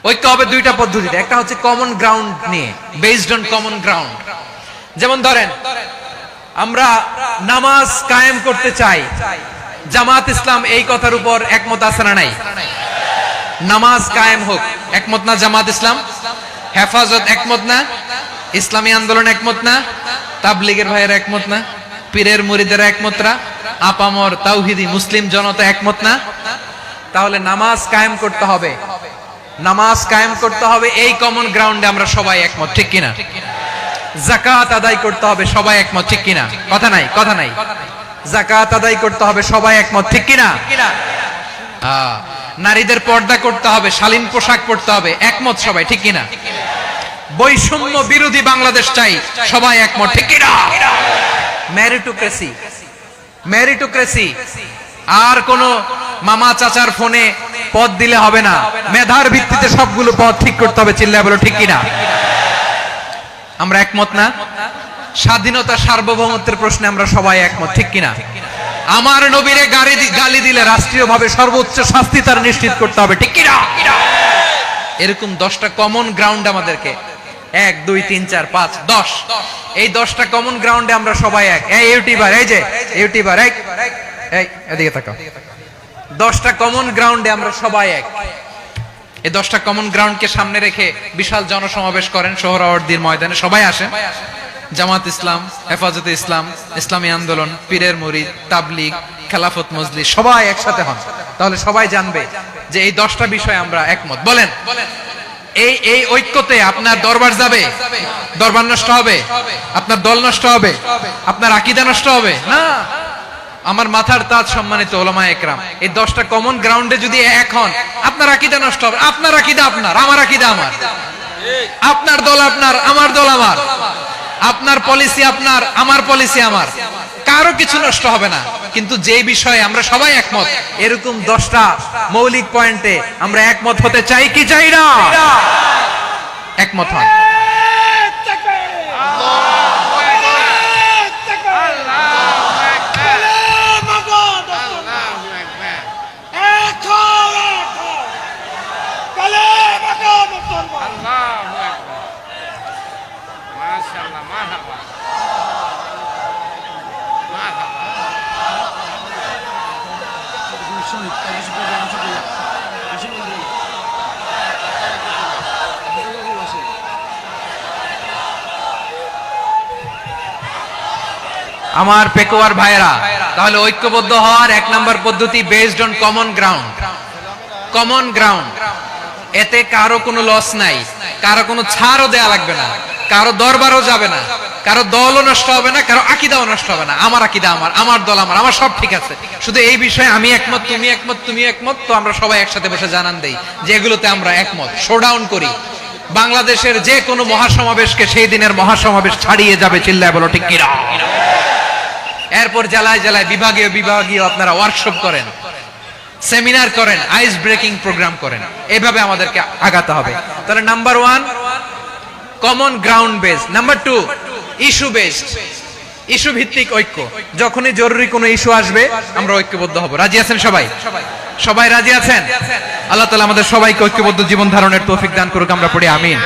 ঐক্য হবে দুইটা পদ্ধতিতে। একটা হচ্ছে কমন গ্রাউন্ড নিয়ে, বেসড অন কমন গ্রাউন্ড। যেমন ধরেন আমরা নামাজ কায়েম করতে চাই, জামাত ইসলাম এই কথার উপর একমত আছে না নাই? নামাজ কায়েম হোক, একমত না জামাত ইসলাম? হেফাজত একমত না? ইসলামী আন্দোলন একমত না? তাবলীগের ভাইয়েরা একমত না? পীরের মুরিদেরা একমত না? আপামর তাওহীদি মুসলিম জনতা একমত না? তাহলে নামাজ কায়েম করতে হবে, নামাজ কায়েম করতে হবে, এই কমন গ্রাউন্ডে আমরা সবাই একমত, ঠিক কিনা? যাকাত আদায় করতে হবে, সবাই একমত, ঠিক কিনা? কথা নাই, কথা নাই। যাকাত আদায় করতে হবে, সবাই একমত, ঠিক কিনা? নারীদের পর্দা করতে হবে, শালীন পোশাক পরতে হবে, একমত সবাই, ঠিক কিনা? বৈষম্য বিরোধী বাংলাদেশ চাই, সবাই একমত, ঠিক কিনা? মেরিটোক্রেসি, মেরিটোক্রেসি, আর কোন মামা চাচার ফোনে পদ দিলে হবে না, মেধার ভিত্তিতে সবগুলো পদ ঠিক করতে হবে, চিল্লায় বলো ঠিক কিনা? আমরা একমত না? স্বাধীনতা সার্বভৌমত্বের প্রশ্নে আমরা সবাই একমত, ঠিক কিনা? আমার নবীরে গালি দিলে রাষ্ট্রীয়ভাবে সর্বোচ্চ শাস্তি তার নিশ্চিত করতে হবে, ঠিক কিনা? এরকম 10টা কমন গ্রাউন্ড আমাদেরকে, 1 2 3 4 5 10, এই 10টা কমন গ্রাউন্ডে আমরা সবাই এক। এই ইউটিউবার, এই যে ইউটিউবার, এই এদিকে তাকাও, 10টা কমন গ্রাউন্ডে আমরা সবাই এক। এই 10টা কমন গ্রাউন্ডকে সামনে রেখে বিশাল জনসমাবেশ করেন সোহরাওয়ার্দীর ময়দানে, সবাই আসেন। জামাত ইসলাম, হেফাজতে ইসলাম, ইসলামী আন্দোলন, পীরের মুরিদ, তাবলীগ, খেলাফত মজলিস, সবাই একসাথে হন, তাহলে সবাই জানবে যে এই 10টা বিষয়ে আমরা একমত। বলেন, এই ঐক্যতে আপনার দরবার যাবে? দরবার নষ্ট হবে? আপনার দল নষ্ট হবে? আপনার আকীদা নষ্ট হবে না? আমার মাথার তাজ সম্মানিত ওলামায়ে একরাম, এই 10টা কমন গ্রাউন্ডে যদি এক হন, আপনার আকীদা নষ্ট হবে? আপনার আকীদা আপনার, আমার আকীদা আমার, আপনার দল আপনার, আমার দল আমার, আপনার পলিসি আপনার, আমার পলিসি আমার, কারো কিছু নষ্ট হবে না। কিন্তু যে বিষয়ে আমরা সবাই একমত, এরকম 10টা মৌলিক পয়েন্টে আমরা একমত হতে চাই কি চাই না? একমত হন। আমার পেকুয়ার ভাইরা, তাহলে ঐক্যবদ্ধ হওয়ার 1 নম্বর পদ্ধতি based on common ground. Common ground, এতে কারো কোনো লস নাই, কারো কোনো ছাড়ও দেয়া লাগবে না, কারো দরবারও যাবে না, কারো দলও নষ্ট হবে না, কারো আকীদাও নষ্ট হবে না। আমার আকীদা আমার, আমার দল আমার, আমার সব ঠিক আছে, শুধু এই বিষয়ে আমি একমত, তুমি একমত, তুমি একমত, তো আমরা সবাই একসাথে বসে জানান দেই যে এগুলোতে আমরা একমত, শোডাউন করি। বাংলাদেশের যে কোনো মহাসমাবেশকে সেই দিনের মহাসমাবেশ ছাড়িয়ে যাবে, চিল্লায় বলো ঠিক কিনা? এরপর জেলায় জেলায় বিভাগীয় বিভাগীয় আপনারা ওয়ার্কশপ করেন, সেমিনার করেন, আইস ব্রেকিং প্রোগ্রাম করেন, এইভাবে আমাদেরকে আগাতে হবে। তাহলে number 1 common ground base, number 2 issue based, issue ভিত্তিক ঐক্য। যখনই জরুরি কোনো ইস্যু আসবে আমরা ঐক্যবদ্ধ হব। রাজি আছেন সবাই? সবাই রাজি আছেন? আল্লাহ তাআলা আমাদের সবাইকে ঐক্যবদ্ধ জীবন ধারণের তৌফিক দান করুক, আমরা পড়ি আমিন।